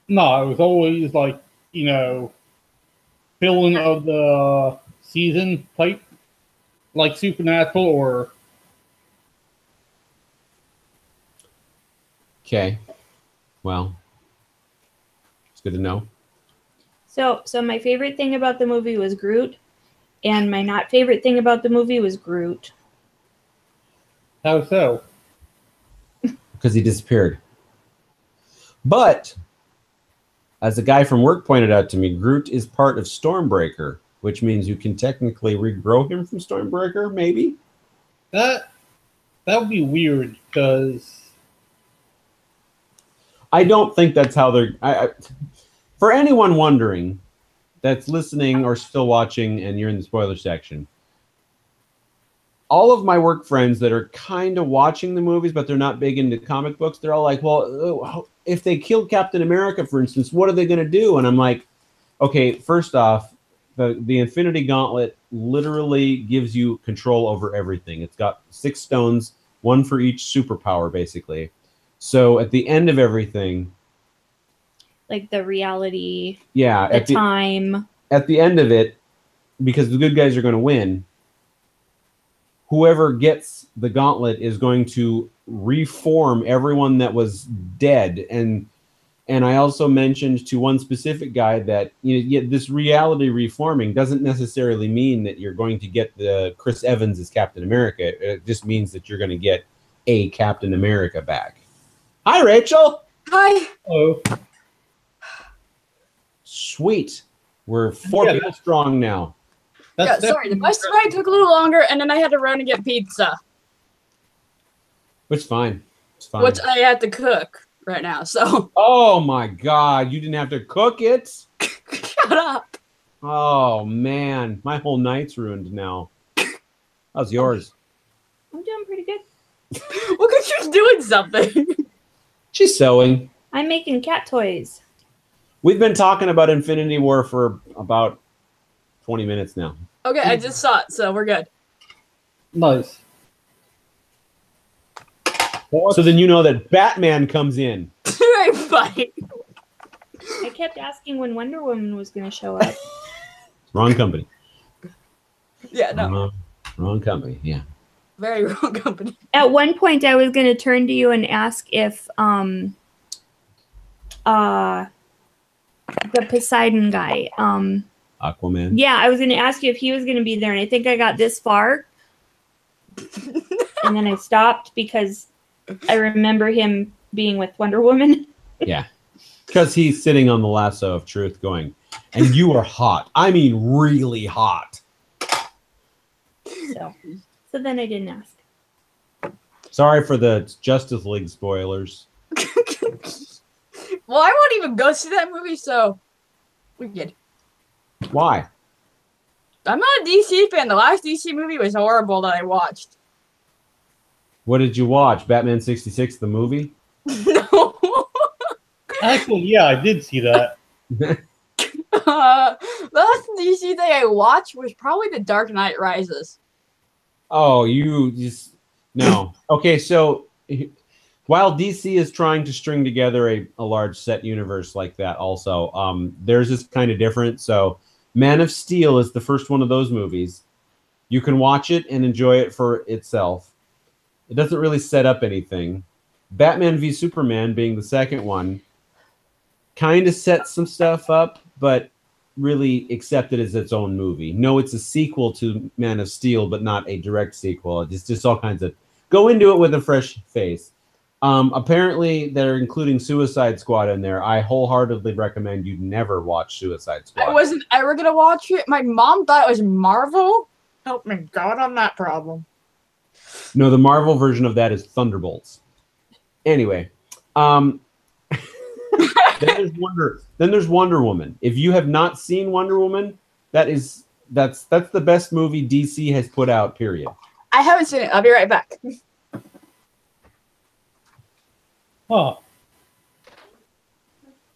No, it was always like, filling of the season type, like Supernatural or... Okay. Well, it's good to know. So my favorite thing about the movie was Groot, and my not favorite thing about the movie was Groot. How so? Because he disappeared. But, as a guy from work pointed out to me, Groot is part of Stormbreaker, which means you can technically regrow him from Stormbreaker, maybe? That would be weird, because... I don't think that's how they're... for anyone wondering that's listening or still watching and you're in the spoiler section, all of my work friends that are kind of watching the movies, but they're not big into comic books, they're all like, well, if they killed Captain America, for instance, what are they going to do? And I'm like, okay, first off, the Infinity Gauntlet literally gives you control over everything. It's got 6 stones, 1 for each superpower, basically. So at the end of everything... like the reality, yeah, the time. At the end of it, because the good guys are going to win, whoever gets the gauntlet is going to reform everyone that was dead. And I also mentioned to one specific guy that this reality reforming doesn't necessarily mean that you're going to get the Chris Evans as Captain America. It just means that you're going to get a Captain America back. Hi, Rachel. Hi. Hello. Sweet. We're 4 people strong now. Yeah, sorry, the bus ride took a little longer, and then I had to run and get pizza. It's fine. It's fine. Which I had to cook right now, so. Oh my God, you didn't have to cook it? Shut up. Oh man, my whole night's ruined now. How's yours? I'm doing pretty good. Look at you doing something. She's sewing. I'm making cat toys. We've been talking about Infinity War for about 20 minutes now. Okay, I just saw it, so we're good. Nice. So then you know that Batman comes in. Right, fine. I kept asking when Wonder Woman was going to show up. Wrong company. Yeah, no. Wrong company, yeah. Very wrong company. At one point, I was going to turn to you and ask if the Poseidon guy. Aquaman. Yeah, I was going to ask you if he was going to be there, and I think I got this far. And then I stopped because I remember him being with Wonder Woman. Yeah. Because he's sitting on the lasso of truth going, and you are hot. I mean, really hot. So then I didn't ask. Sorry for the Justice League spoilers. Well, I won't even go see that movie, so we're good. Why? I'm not a DC fan. The last DC movie was horrible that I watched. What did you watch? Batman 66, the movie? No. Actually, yeah, I did see that. The last DC thing I watched was probably The Dark Knight Rises. Oh, you just... No. Okay, so while DC is trying to string together a large set universe like that also, theirs is kind of different. So Man of Steel is the first one of those movies. You can watch it and enjoy it for itself. It doesn't really set up anything. Batman v Superman being the second one kind of sets some stuff up, but really accept it as its own movie. No, it's a sequel to Man of Steel, but not a direct sequel. It's just all kinds of... Go into it with a fresh face. Apparently, they're including Suicide Squad in there. I wholeheartedly recommend you never watch Suicide Squad. I wasn't ever going to watch it. My mom thought it was Marvel. Help me God on that problem. No, the Marvel version of that is Thunderbolts. Anyway, then there's Wonder Woman. If you have not seen Wonder Woman, that's the best movie DC has put out, period. I haven't seen it. I'll be right back. Huh.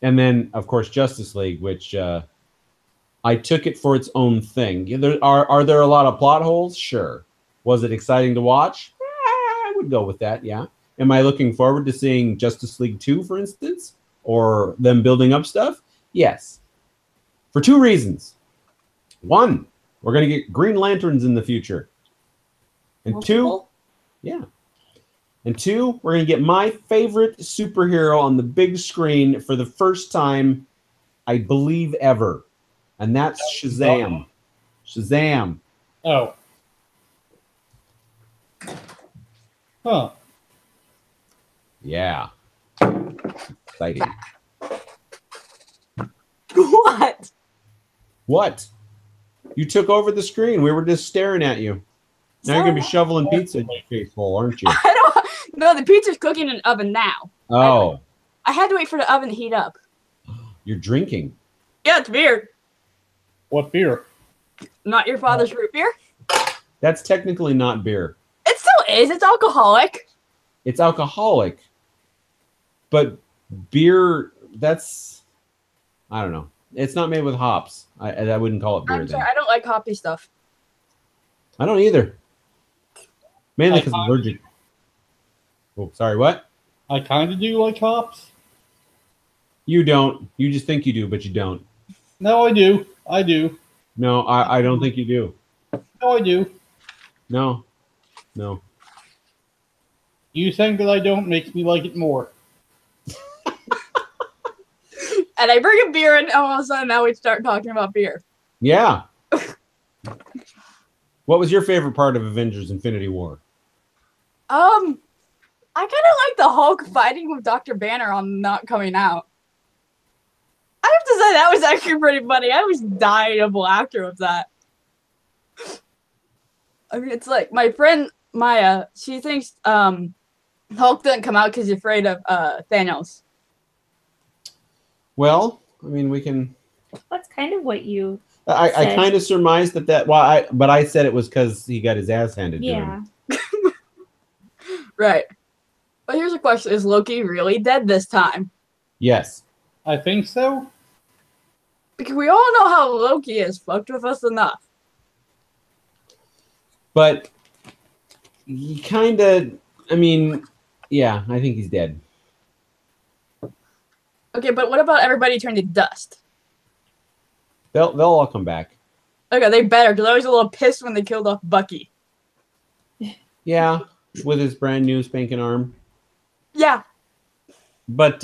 And then, of course, Justice League, which I took it for its own thing. Are there a lot of plot holes? Sure. Was it exciting to watch? I would go with that, yeah. Am I looking forward to seeing Justice League 2, for instance? Or them building up stuff? Yes. For two reasons. One, we're going to get Green Lanterns in the future. And two, yeah. And two, we're going to get my favorite superhero on the big screen for the first time, I believe, ever. And that's Shazam. Shazam. Oh. Huh. Yeah. Exciting. What? What? You took over the screen. We were just staring at you. Now you're going to be shoveling pizza in your face hole, aren't you? I don't. No, the pizza's cooking in an oven now. Oh. I had to wait for the oven to heat up. You're drinking. Yeah, it's beer. What beer? Not your father's root beer. That's technically not beer. It still is. It's alcoholic. It's alcoholic. But beer, that's... I don't know. It's not made with hops. I wouldn't call it beer. I'm sorry. I don't like hoppy stuff. I don't either. Mainly because I'm allergic. Oh, sorry, what? I kind of do like hops. You don't. You just think you do, but you don't. No, I do. I do. No, I don't think you do. No, I do. No. No. You saying that I don't makes me like it more. And I bring a beer, and all of a sudden now we start talking about beer. Yeah. What was your favorite part of Avengers Infinity War? I kind of like the Hulk fighting with Dr. Banner on not coming out. I have to say that was actually pretty funny. I was dying of laughter with that. I mean, it's like my friend Maya. She thinks Hulk didn't come out because he's afraid of Thanos. Well, I mean, we can. That's kind of what you. I kind of surmised that. Well, but I said it was because he got his ass handed to him. Right. But here's a question: is Loki really dead this time? Yes. I think so. Because we all know how Loki has fucked with us enough. But he kind of. I mean, yeah, I think he's dead. Okay, but what about everybody turned to dust? They'll all come back. Okay, they better, because I was a little pissed when they killed off Bucky. Yeah, with his brand new spanking arm. Yeah. But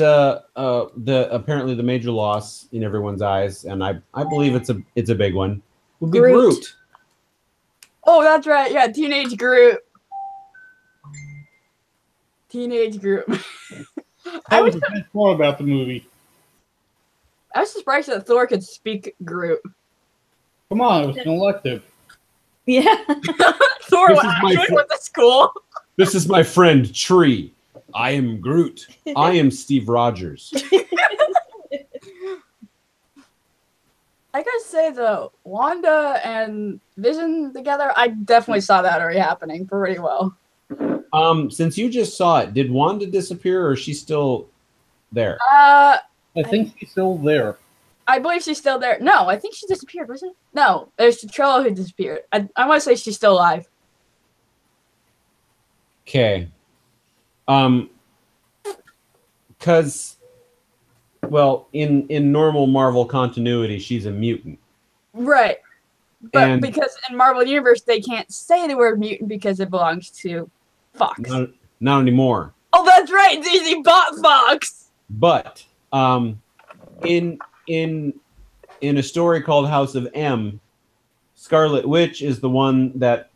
apparently the major loss in everyone's eyes, and I believe it's a big one, would be Groot. Oh, that's right. Yeah, Teenage Groot. Teenage Groot. I was the best part about the movie. I was surprised that Thor could speak Groot. Come on, it was an elective. Yeah. Thor actually went to school. This is my friend Tree. I am Groot. I am Steve Rogers. I gotta say though, Wanda and Vision together, I definitely saw that already happening pretty well. Since you just saw it, did Wanda disappear or is she still there? I think she's still there. I believe she's still there. No, I think she disappeared, wasn't it? No, there's Trello who disappeared. I want to say she's still alive. Okay. Because, well, in normal Marvel continuity, she's a mutant. Right. But because in Marvel Universe, they can't say the word mutant because it belongs to Fox. Not anymore. Oh, that's right. DZ bought Fox. But in a story called House of M, Scarlet Witch is the one that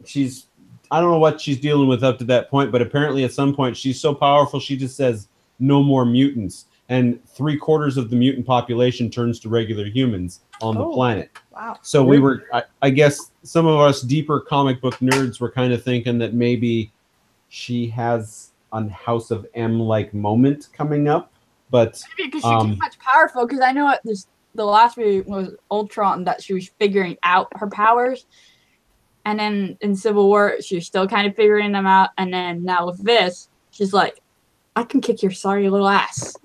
I don't know what she's dealing with up to that point, but apparently at some point she's so powerful she just says no more mutants, and 3/4 of the mutant population turns to regular humans on the planet. Wow. So we were, I guess some of us deeper comic book nerds were kind of thinking that maybe she has a House of M like moment coming up, but maybe because she's too much powerful. Because I know the last movie was Ultron that she was figuring out her powers, and then in Civil War she's still kind of figuring them out, and then now with this she's like, I can kick your sorry little ass.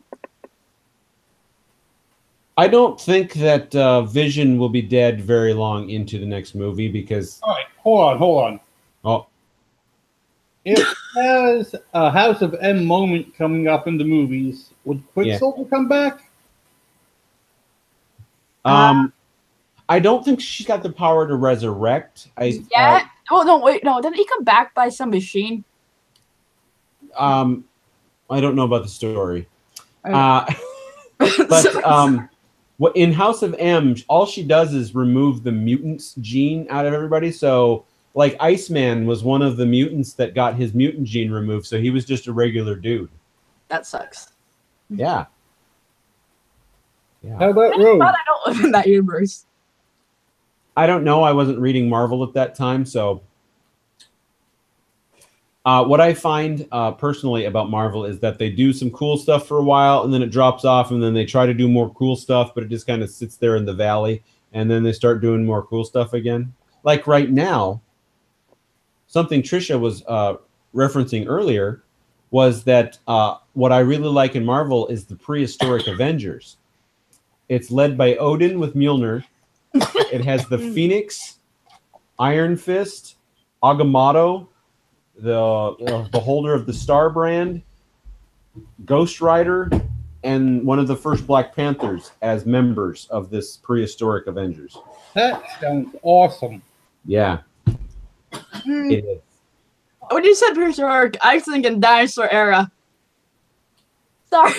I don't think that Vision will be dead very long into the next movie because. All right, hold on. Oh. It has a House of M moment coming up in the movies. Would Quicksilver come back? I don't think she's got the power to resurrect. Oh no! Wait, no. Didn't he come back by some machine? I don't know about the story. Okay. But what in House of M, all she does is remove the mutants gene out of everybody. So, like Iceman was one of the mutants that got his mutant gene removed, so he was just a regular dude. That sucks. Yeah. How about Rogue? I don't live in that universe. I don't know. I wasn't reading Marvel at that time, so. What I find personally about Marvel is that they do some cool stuff for a while, and then it drops off, and then they try to do more cool stuff, but it just kind of sits there in the valley, and then they start doing more cool stuff again. Like right now, something Trisha was referencing earlier was that what I really like in Marvel is the prehistoric Avengers. It's led by Odin with Mjolnir. It has the Phoenix, Iron Fist, Agamotto, the Beholder of the Star brand, Ghost Rider, and one of the first Black Panthers as members of this prehistoric Avengers. That sounds awesome. Yeah, it is. when you said prehistoric, I was thinking dinosaur era. Sorry.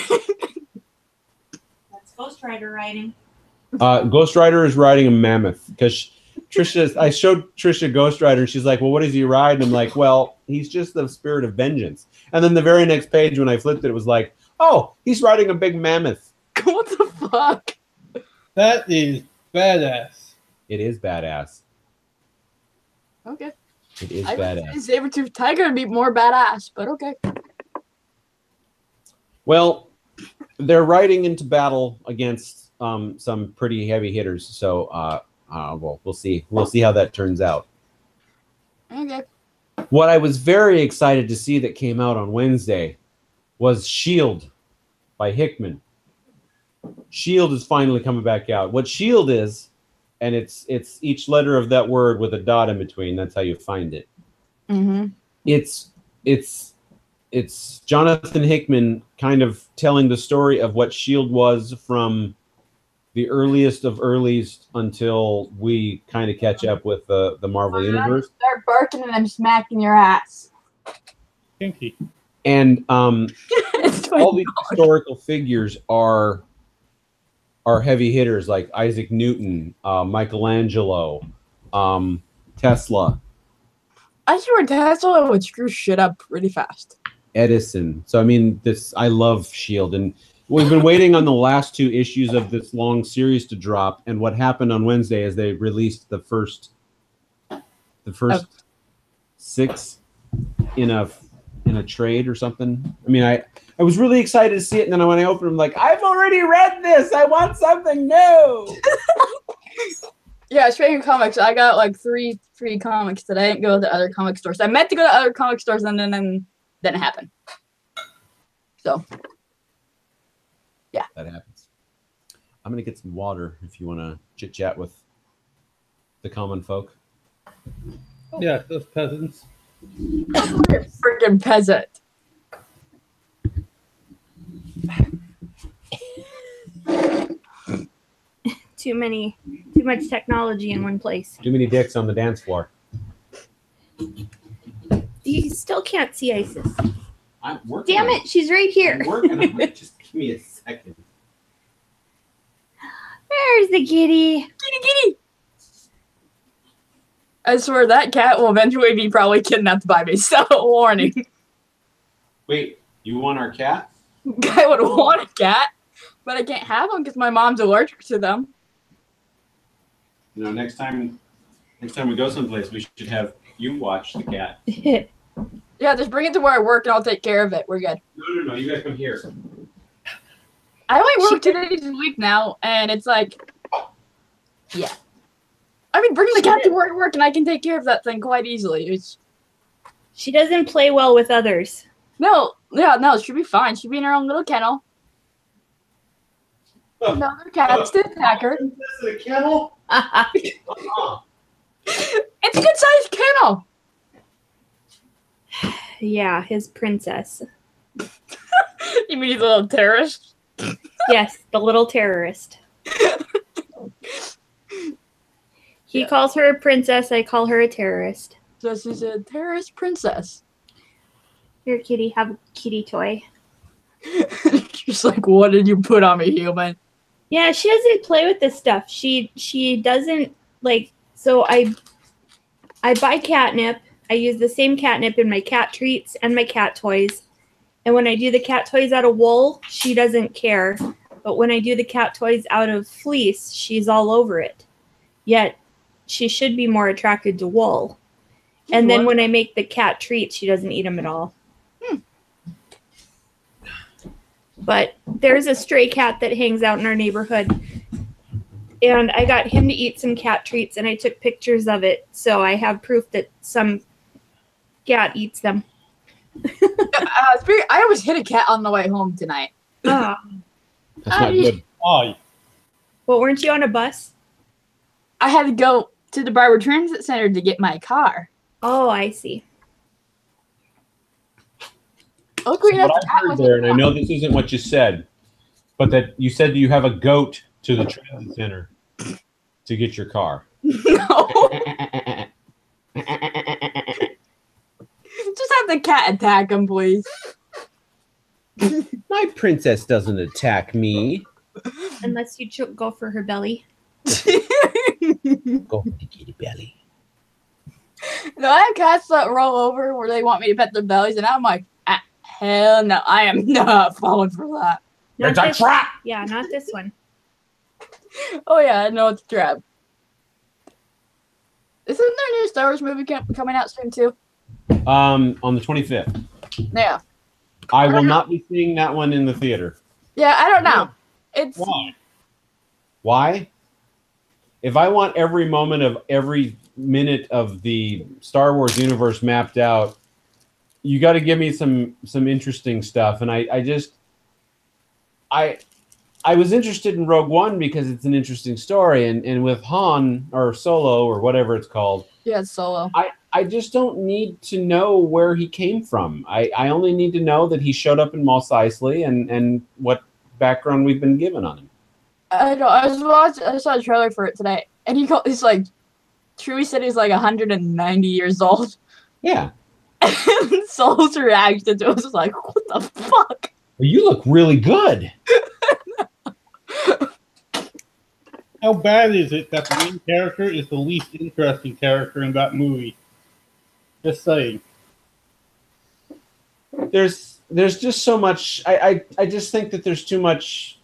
That's Ghost Rider riding. Ghost Rider is riding a mammoth because I showed Trisha Ghost Rider and she's like, well, what does he ride? And I'm like, well, he's just the spirit of vengeance. And then the very next page when I flipped it, it was like, oh, he's riding a big mammoth. What the fuck? That is badass. It is badass. Okay. It is I would badass. say saber-toothed tiger would be more badass, but okay. Well, they're riding into battle against some pretty heavy hitters. So, well, we'll see. We'll see how that turns out. Okay. What I was very excited to see that came out on Wednesday was Shield by Hickman. Shield is finally coming back out. What Shield is, and it's each letter of that word with a dot in between. That's how you find it. Mm-hmm. It's Jonathan Hickman kind of telling the story of what Shield was from the earliest of earliest until we kind of catch up with the Marvel Universe. Start barking and I'm smacking your ass. Kinky. And It's all these historical figures are heavy hitters like Isaac Newton, Michelangelo, Tesla, I swear Tesla would screw shit up pretty fast. Edison. So I mean, I love Shield, and we've been waiting on the last 2 issues of this long series to drop. And what happened on Wednesday is they released the first 6 in a trade or something. I mean, I was really excited to see it, and then when I opened them, like, I've already read this. I want something new. Yeah, speaking of comics, I got like 3 free comics that I didn't go to the other comic stores. I meant to go to other comic stores and then didn't happen. So, yeah. That happens. I'm going to get some water if you want to chit-chat with the common folk. Yeah, those peasants. You're a freaking peasant. Too much technology in one place. Too many dicks on the dance floor. You still can't see Isis. I'm working. Damn it, she's right here. I'm working on it. Just give me a second. There's the kitty. Kitty. I swear that cat will eventually be probably kidnapped by me. So, warning. Wait, you want our cat? I would want a cat, but I can't have them because my mom's allergic to them. You know, next time we go someplace, we should have you watch the cat. Yeah, just bring it to where I work and I'll take care of it. We're good. No. You guys come here. I only work 2 days a week now, and it's like, yeah. I mean, bring the cat to where I work and I can take care of that thing quite easily. She doesn't play well with others. No, she'll be fine. She'll be in her own little kennel. No other cats to attack her. This is a kennel? It's a good-sized kennel. Yeah, his princess. You mean the little terrorist? Yes, the little terrorist. He calls her a princess, I call her a terrorist. So she's a terrorist princess. Here, kitty, have a kitty toy. She's like, what did you put on me, human? Yeah, she doesn't play with this stuff. She doesn't, like, so I buy catnip. I use the same catnip in my cat treats and my cat toys. And when I do the cat toys out of wool, she doesn't care. But when I do the cat toys out of fleece, she's all over it. Yet, she should be more attracted to wool. And then when I make the cat treats, she doesn't eat them at all. But there's a stray cat that hangs out in our neighborhood. And I got him to eat some cat treats, and I took pictures of it. So I have proof that some cat eats them. I almost hit a cat on the way home tonight. Oh. That's not good. Why? Well, weren't you on a bus? I had to go to the Barber Transit Center to get my car. Oh, I see. Luckily, What I heard there, and I know this isn't what you said, but that you said you have a goat to the transit center to get your car. No. Just the cat attack him, please. My princess doesn't attack me. Unless you go for her belly. Go for the kitty belly. No, I have cats that roll over where they want me to pet their bellies, and I'm like, hell no, I am not falling for that. Not It's a this- trap! Yeah, not this one. Oh yeah, I know it's a trap. Isn't there a new Star Wars movie coming out soon too? On the 25th. Yeah. I will not be seeing that one in the theater. Yeah, I don't know. It's Why? Why? If I want every moment of every minute of the Star Wars universe mapped out, you got to give me some interesting stuff. And I was interested in Rogue One because it's an interesting story, and with Han or Solo or whatever it's called, yeah, it's Solo. I just don't need to know where he came from. I only need to know that he showed up in Mos Eisley and what background we've been given on him. I know. I saw a trailer for it today, and he's like, Chewie said he's like 190 years old. Yeah. And Solo's reaction to it was like, what the fuck? Well, you look really good. How bad is it that the main character is the least interesting character in that movie? Just saying. There's just so much. I just think that there's too much.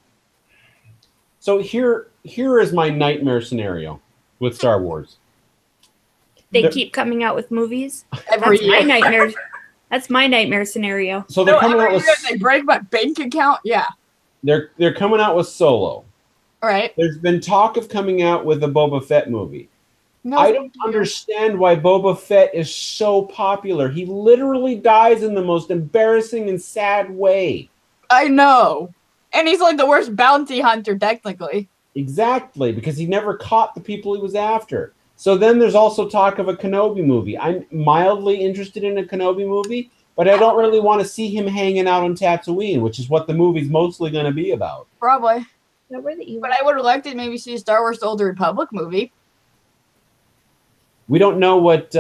So here is my nightmare scenario with Star Wars. They keep coming out with movies. Every That's my year. nightmare. That's my nightmare scenario. So they're coming out every with year they break my bank account. Yeah. they're coming out with Solo. All right. There's been talk of coming out with a Boba Fett movie. No, I don't understand why Boba Fett is so popular. He literally dies in the most embarrassing and sad way. I know. And he's like the worst bounty hunter, technically. Exactly, because he never caught the people he was after. So then there's also talk of a Kenobi movie. I'm mildly interested in a Kenobi movie, but I don't really want to see him hanging out on Tatooine, which is what the movie's mostly going to be about. Probably. Yeah, where the Ewoks? But I would have liked to maybe see a Star Wars The Old Republic movie. We don't know what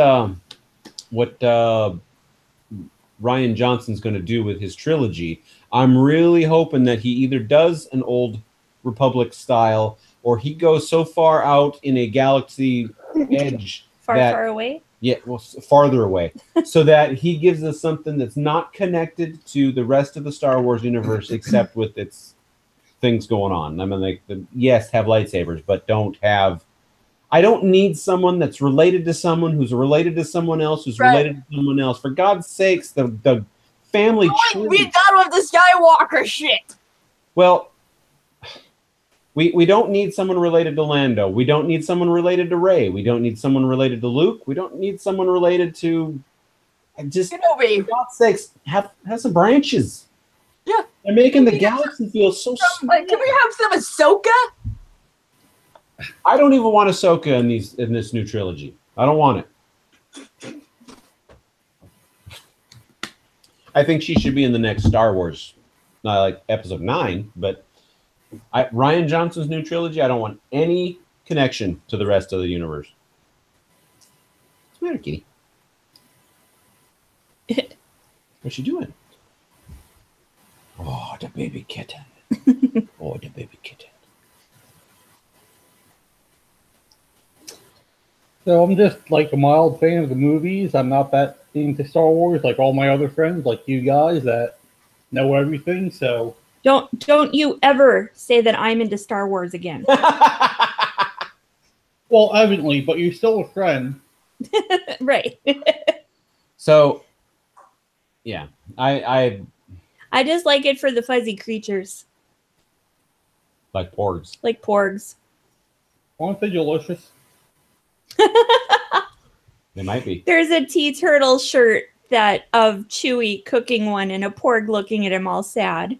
Ryan Johnson's going to do with his trilogy. I'm really hoping that he either does an Old Republic style or he goes so far out in a galaxy edge far away. Yeah, well, farther away, so that he gives us something that's not connected to the rest of the Star Wars universe, except with its things going on. I mean, like, yes, have lightsabers, but don't have. I don't need someone that's related to someone who's related to someone else who's related to someone else. For God's sakes, the family tree. We done with the Skywalker shit. Well, we don't need someone related to Lando. We don't need someone related to Rey. We don't need someone related to Luke. We don't need someone related to. Just Kenobi. for God's sakes, have some branches. Yeah, they're making the galaxy feel so small. Like, can we have some Ahsoka? I don't even want Ahsoka in this new trilogy. I don't want it. I think she should be in the next Star Wars, not like Episode 9, but Ryan Johnson's new trilogy. I don't want any connection to the rest of the universe. What's the matter, kitty? What's she doing? Oh, the baby kitten. Oh, the baby kitten. So I'm just like a mild fan of the movies. I'm not that into Star Wars like all my other friends, like you guys that know everything. So Don't you ever say that I'm into Star Wars again. well, evidently, but you're still a friend. Right. So, yeah, I just like it for the fuzzy creatures, like porgs. like porgs. Aren't they delicious? They might be. There's a tea turtle shirt of Chewie cooking one and a porg looking at him all sad.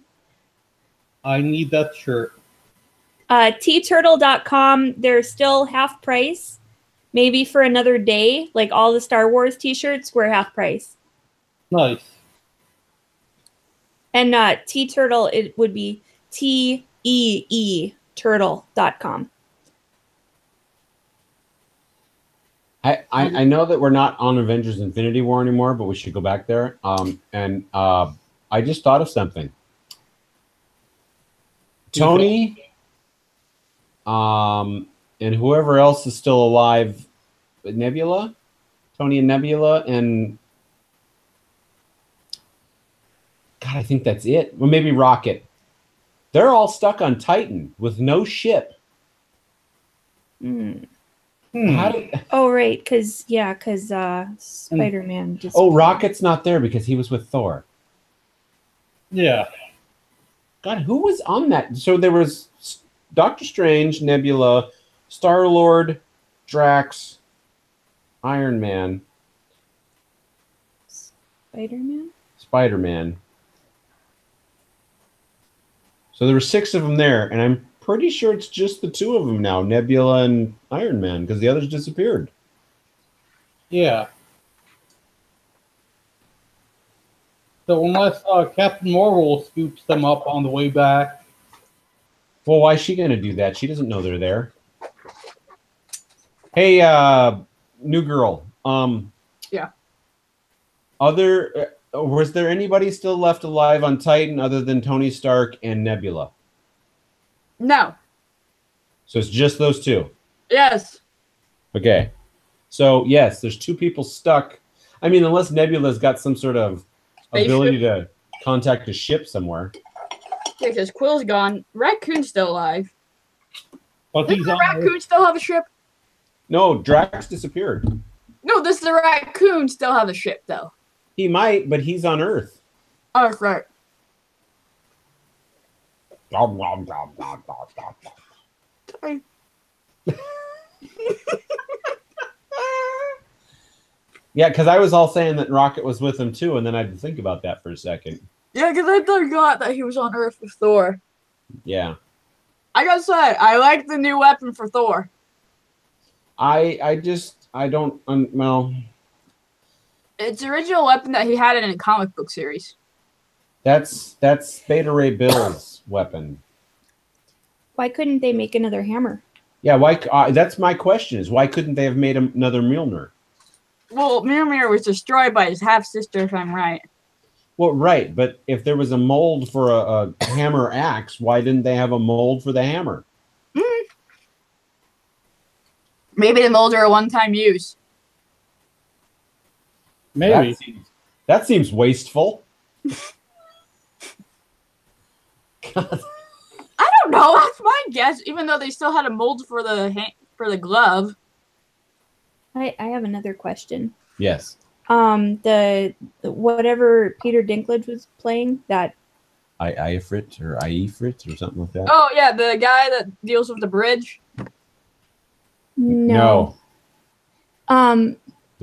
I need that shirt. Teaturtle.com, they're still half price. Maybe for another day, like all the Star Wars t-shirts were half price. Nice. And T-Turtle, it would be TEE turtle.com. I know that we're not on Avengers Infinity War anymore, but we should go back there. I just thought of something. Tony, and whoever else is still alive, Nebula, Tony and Nebula, and God, I think that's it. Well, maybe Rocket. They're all stuck on Titan with no ship. Oh, right, because Spider-Man just... Oh, Rocket's not there because he was with Thor. Yeah. God, who was on that? So there was Doctor Strange, Nebula, Star-Lord, Drax, Iron Man. Spider-Man. So there were 6 of them there, and I'm pretty sure it's just the 2 of them now, Nebula and Iron Man, because the others disappeared. Yeah. So unless Captain Marvel scoops them up on the way back. Well, why is she going to do that? She doesn't know they're there. Hey, new girl. Yeah. Was there anybody still left alive on Titan other than Tony Stark and Nebula? No. So it's just those 2. Yes. Okay. So yes, there's 2 people stuck. I mean, unless Nebula's got some sort of ability to contact a ship somewhere. Yeah, because Quill's gone. Raccoon's still alive. But Does the Raccoon still have a ship? No, Drax disappeared. No, does the Raccoon still have a ship, though? He might, but he's on Earth. Oh, that's right. Sorry. Yeah, because I was all saying that Rocket was with him too, and then I had to think about that for a second. Yeah, because I forgot that he was on Earth with Thor. Yeah. I gotta say, I like the new weapon for Thor. I don't, well... It's the original weapon that he had in a comic book series. That's Beta Ray Bill's weapon. Why couldn't they make another hammer? Yeah, why? That's my question, is why couldn't they have made another Mjolnir? Well, Mjolnir was destroyed by his half-sister, if I'm right. Well, right, but if there was a mold for a hammer axe, why didn't they have a mold for the hammer? Maybe the molds are a one-time use. Maybe. That seems wasteful. I don't know. That's my guess. Even though they still had a mold for the glove. I have another question. Yes. The whatever Peter Dinklage was playing, that Ifrit or something like that. Oh yeah, the guy that deals with the bridge. No. The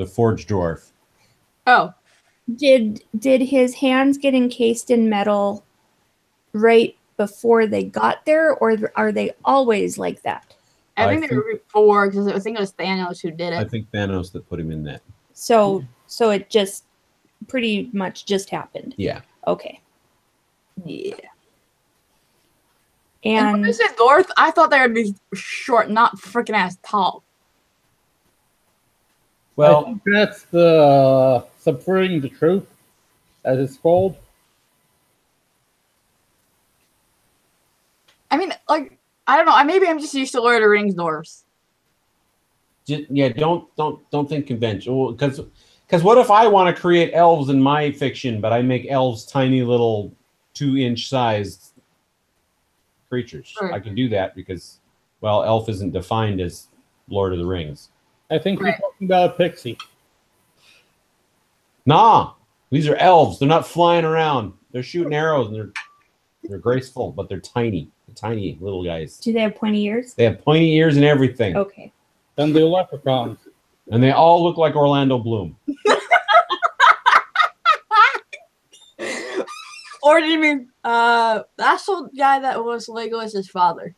Forge Dwarf. Oh. Did his hands get encased in metal right before they got there, or are they always like that? I think they were before, because I think it was Thanos who did it. I think Thanos that put him in that. So it just pretty much just happened. Yeah. Okay. Yeah. And when I said North, I thought they would be short, not freaking ass tall. Well, I think that's the subverting the truth, as it's called. I mean, like, I don't know. Maybe I'm just used to Lord of the Rings dwarves. Yeah, don't think conventional. Because what if I want to create elves in my fiction, but I make elves tiny little 2-inch sized creatures? Sure. I can do that because, well, elf isn't defined as Lord of the Rings. I think we're talking about a pixie. Nah, these are elves. They're not flying around. They're shooting arrows and they're graceful, but they're tiny. They're tiny little guys. Do they have pointy ears? They have pointy ears and everything. Okay. And the leprechauns. And they all look like Orlando Bloom. Or do you mean that's the guy that was Legolas's father?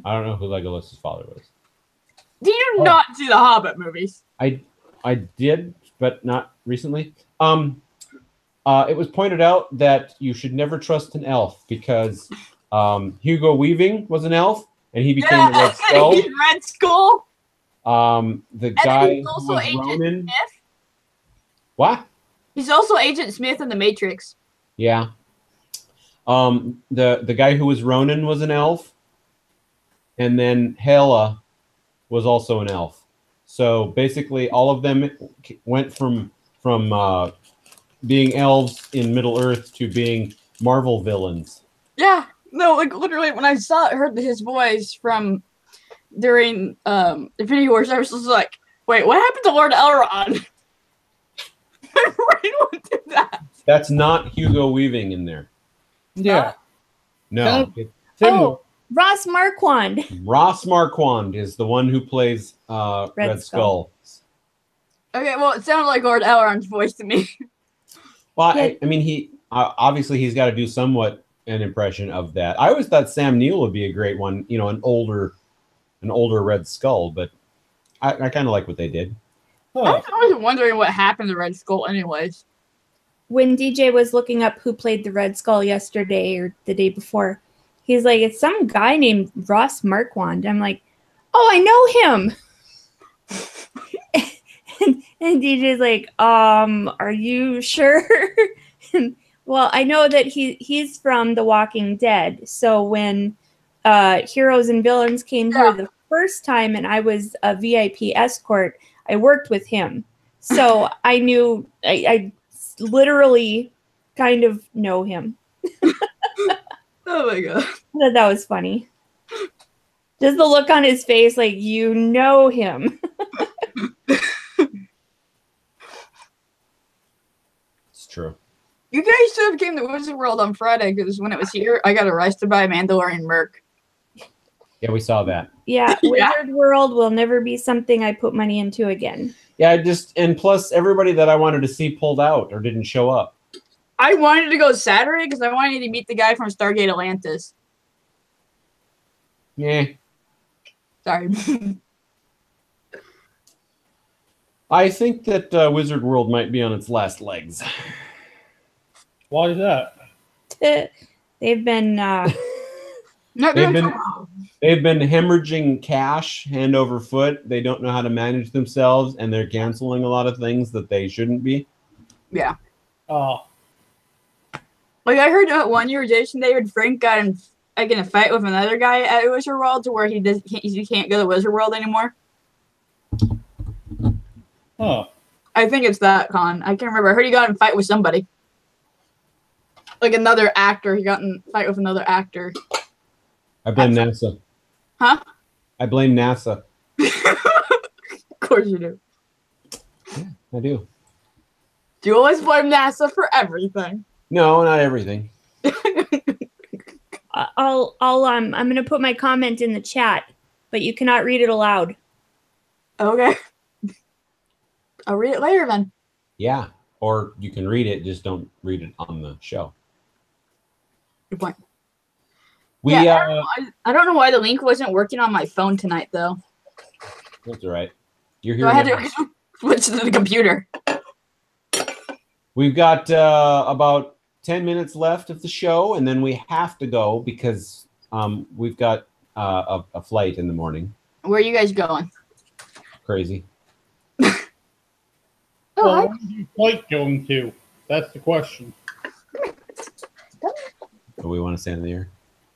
I don't know who Legolas's father was. Do you not see the Hobbit movies? I did, but not recently. It was pointed out that you should never trust an elf because Hugo Weaving was an elf, and he became the Red Skull. He's Red Skull. The guy he's who also was Agent Ronan. Smith. What? He's also Agent Smith in the Matrix. Yeah. The guy who was Ronan was an elf, and then Hela was also an elf. So basically, all of them went from being elves in Middle Earth to being Marvel villains. Yeah, no, like literally when I heard his voice from during Infinity War, I was just like, wait, what happened to Lord Elrond? Right, what did that? That's not Hugo Weaving in there. Yeah. No. Oh, Ross Marquand. Ross Marquand is the one who plays Red Skull. Okay, well, it sounded like Lord Elrond's voice to me. Well, Yeah. I mean, he obviously he's got to do somewhat an impression of that. I always thought Sam Neill would be a great one, you know, an older Red Skull, but I kind of like what they did. I was always wondering what happened to Red Skull anyways. When DJ was looking up who played the Red Skull yesterday or the day before, he's like, it's some guy named Ross Marquand. I'm like, oh, I know him. and DJ's like, are you sure? Well, I know that he's from The Walking Dead. So when Heroes and Villains came here the first time and I was a VIP escort, I worked with him. So I knew, I literally kind of know him. Oh my god. I thought that was funny. Just the look on his face, like, you know him. It's true. You guys should have came to Wizard World on Friday because when it was here, I got arrested by a Mandalorian merc. Yeah, we saw that. Yeah, Yeah. Wizard World will never be something I put money into again. Yeah, and plus everybody that I wanted to see pulled out or didn't show up. I wanted to go Saturday because I wanted to meet the guy from Stargate Atlantis. Yeah. Sorry. I think that Wizard World might be on its last legs. Why is that? They've been Not They've doing been- so well. They've been hemorrhaging cash hand over foot. They don't know how to manage themselves, and they're canceling a lot of things that they shouldn't be. Yeah. Oh, Like I heard 1 year Jason David Frank got in a fight with another guy at Wizard World to where he can't go to Wizard World anymore. huh. I think it's that con. I can't remember. I heard he got in a fight with somebody. Like another actor. He got in a fight with another actor. I blame NASA. Huh? I blame NASA. Of course you do. I do. You always blame NASA for everything. No, not everything. I'm gonna put my comment in the chat, but you cannot read it aloud. Okay. I'll read it later then. Yeah, or you can read it, just don't read it on the show. Good point. We Yeah, I don't know why the link wasn't working on my phone tonight though. that's all right. You're here. So I had now. to switch to the computer. We've got about 10 minutes left of the show, and then we have to go because we've got a flight in the morning. Where are you guys going? Crazy. Oh, Well, hi. where's your flight going to? That's the question. Do we want to stand in the air?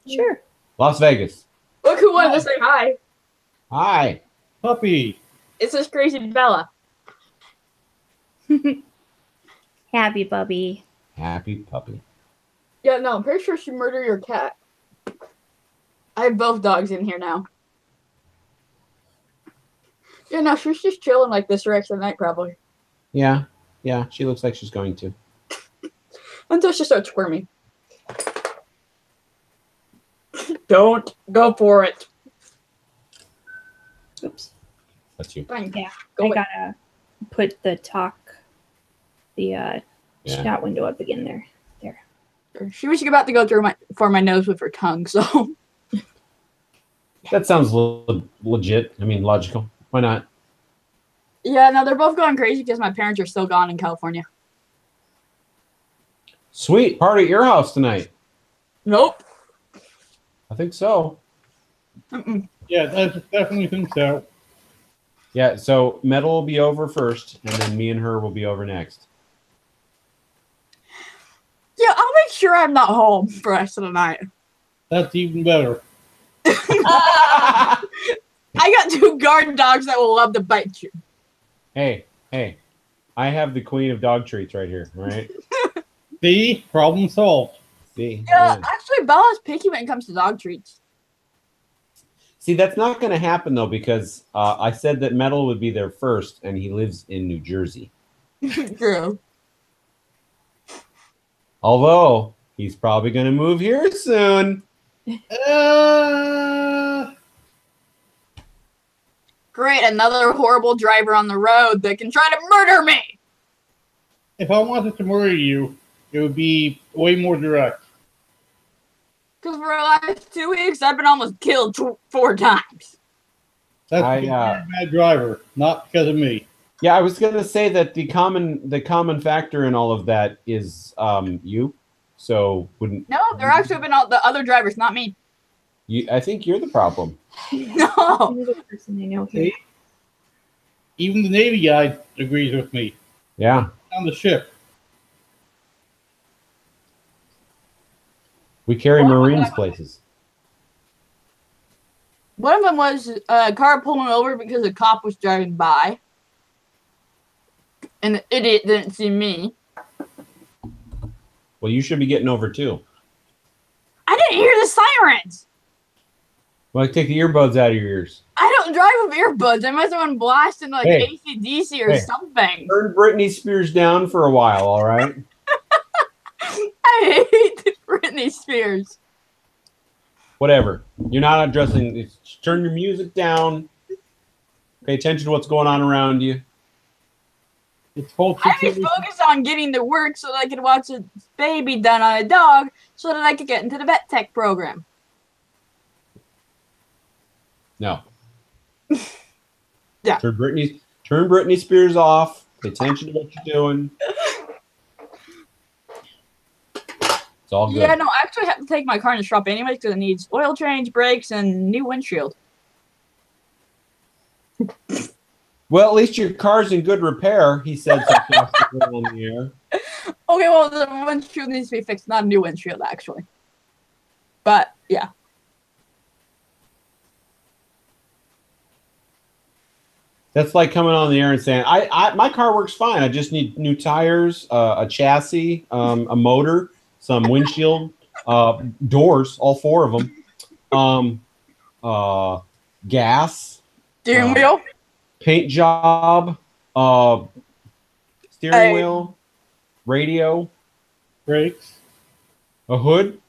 Sure. Las Vegas. Look who wanted to say hi. Hi. Puppy. It's this crazy Bella. Happy puppy. Happy puppy. Yeah, no, I'm pretty sure she murdered your cat. I have both dogs in here now. Yeah, no, she's just chilling like this the rest of the night, probably. Yeah. Yeah, she looks like she's going to. Until she starts squirming. Don't go for it. Oops. That's you. Fine. Yeah. Go I away. gotta put the Yeah. chat window up again there. She was about to go through my nose with her tongue, so. That sounds legit. I mean, logical. Why not? Yeah, no, they're both going crazy because my parents are still gone in California. Sweet. Party at your house tonight. Nope. I think so. Yeah, I definitely think so. Yeah, so Metal will be over first, and then me and her will be over next. Yeah, I'll make sure I'm not home for the rest of the night. That's even better. I got 2 guard dogs that will love to bite you. Hey, I have the queen of dog treats right here, all right? See? Problem solved. See? Yeah, actually, Bella's picky when it comes to dog treats. See, that's not going to happen, though, because I said that Metal would be there first, and he lives in New Jersey. True. Although, he's probably going to move here soon. Great, another horrible driver on the road that can try to murder me. If I wanted to murder you, it would be way more direct. Because for the last 2 weeks, I've been almost killed 4 times. That's because you're a bad driver, not because of me. Yeah, I was going to say that the common factor in all of that is you. So wouldn't No, there actually have been all the other drivers, not me. I think you're the problem. No. You're the person I know here. See? Even the Navy guy agrees with me. Yeah. On the ship. We carry Marines places. One of them was a car pulling over because a cop was driving by. And the idiot didn't see me. Well, you should be getting over too. I didn't hear the sirens. Well, take the earbuds out of your ears. I don't drive with earbuds. I must have been blasting like Hey. AC/DC or something. Turn Britney Spears down for a while, all right? I hate Britney Spears. Whatever. You're not addressing. Turn your music down. Pay attention to what's going on around you. It's full I was focused on getting to work so that I could watch a baby done on a dog so that I could get into the vet tech program. No. Yeah. Turn Britney Spears off. Pay attention to what you're doing. It's all good. Yeah, no, I actually have to take my car in the shop anyway because it needs oil change, brakes, and new windshield. Well, at least your car's in good repair, he said sarcastically on the air. Okay, well, the windshield needs to be fixed, not a new windshield, actually. But, yeah. That's like coming on the air and saying, my car works fine. I just need new tires, a chassis, a motor, some windshield, doors, all 4 of them, gas, Steering wheel? paint job, steering wheel, radio, brakes, a hood,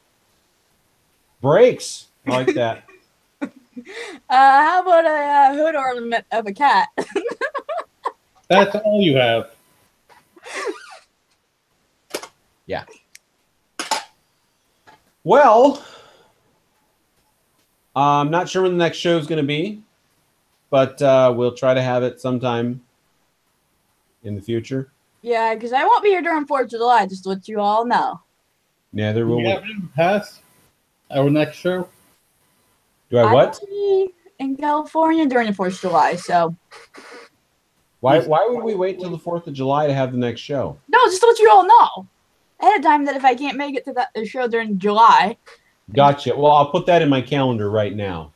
brakes. I like that. How about a hood ornament of a cat? That's all you have. Yeah. Well, I'm not sure when the next show is going to be, but we'll try to have it sometime in the future. Yeah, because I won't be here during 4th of July, just to let you all know. Yeah, there will We be. have in past our next show. Do I what? will be in California during the 4th of July, so. Why would we wait till the 4th of July to have the next show? No, just to let you all know ahead of time that if I can't make it to the show during July. Gotcha. Well, I'll put that in my calendar right now.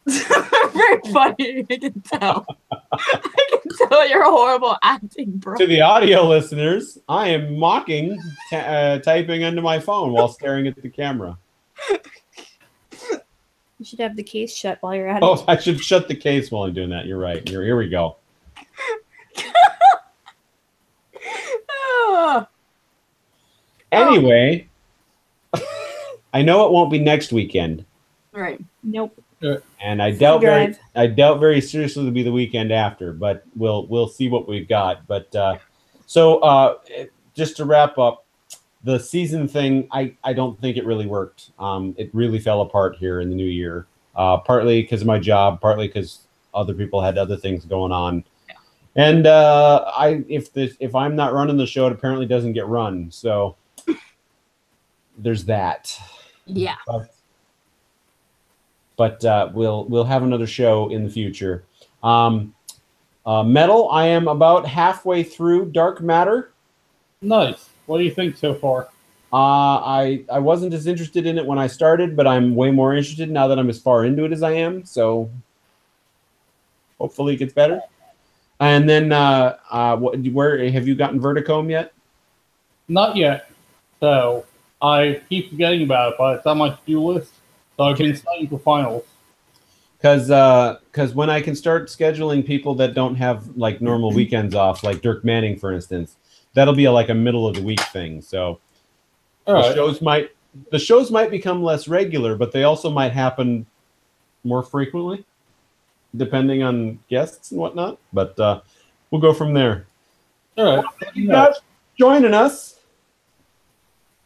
Very funny, I can tell. I can tell you're a horrible acting, bro. To the audio listeners, I am mocking typing into my phone while staring at the camera. You should have the case shut while you're at it. Oh, I should shut the case while I'm doing that. You're right. Here we go. Anyway, I know it won't be next weekend. Right. Nope. And I doubt very seriously to be the weekend after, but we'll see what we've got. But so just to wrap up, the season thing, I don't think it really worked. It really fell apart here in the new year, partly because of my job, partly because other people had other things going on. Yeah. And if I'm not running the show, it apparently doesn't get run. So there's that. Yeah. but we'll have another show in the future. Metal, I am about halfway through Dark Matter. Nice. What do you think so far? I wasn't as interested in it when I started, but I'm way more interested now that I'm as far into it as I am. So hopefully it gets better. And then, where have you gotten Verticome yet? Not yet. So I keep forgetting about it, but it's on my to-do list. So I've been studying for finals. Because when I can start scheduling people that don't have like normal weekends off, like Dirk Manning, for instance, that'll be like a middle of the week thing. So the shows might become less regular, but they also might happen more frequently, depending on guests and whatnot. But we'll go from there. All right. Thank you guys for joining us.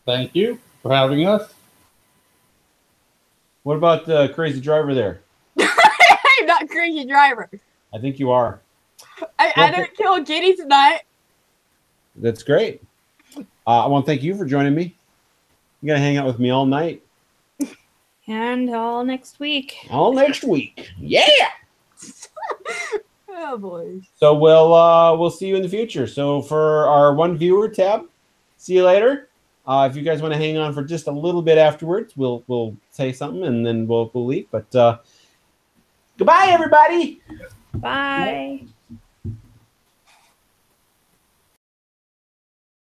Thank you for having us. What about the crazy driver there? I'm not crazy driver. I think you are. I didn't kill a kitty tonight. That's great. I want to thank you for joining me. You're going to hang out with me all night. And all next week. All next week. Yeah. Oh boy. So we'll see you in the future. So for our one viewer tab, see you later. If you guys want to hang on for just a little bit afterwards, we'll say something and then we'll leave. But goodbye, everybody. Bye.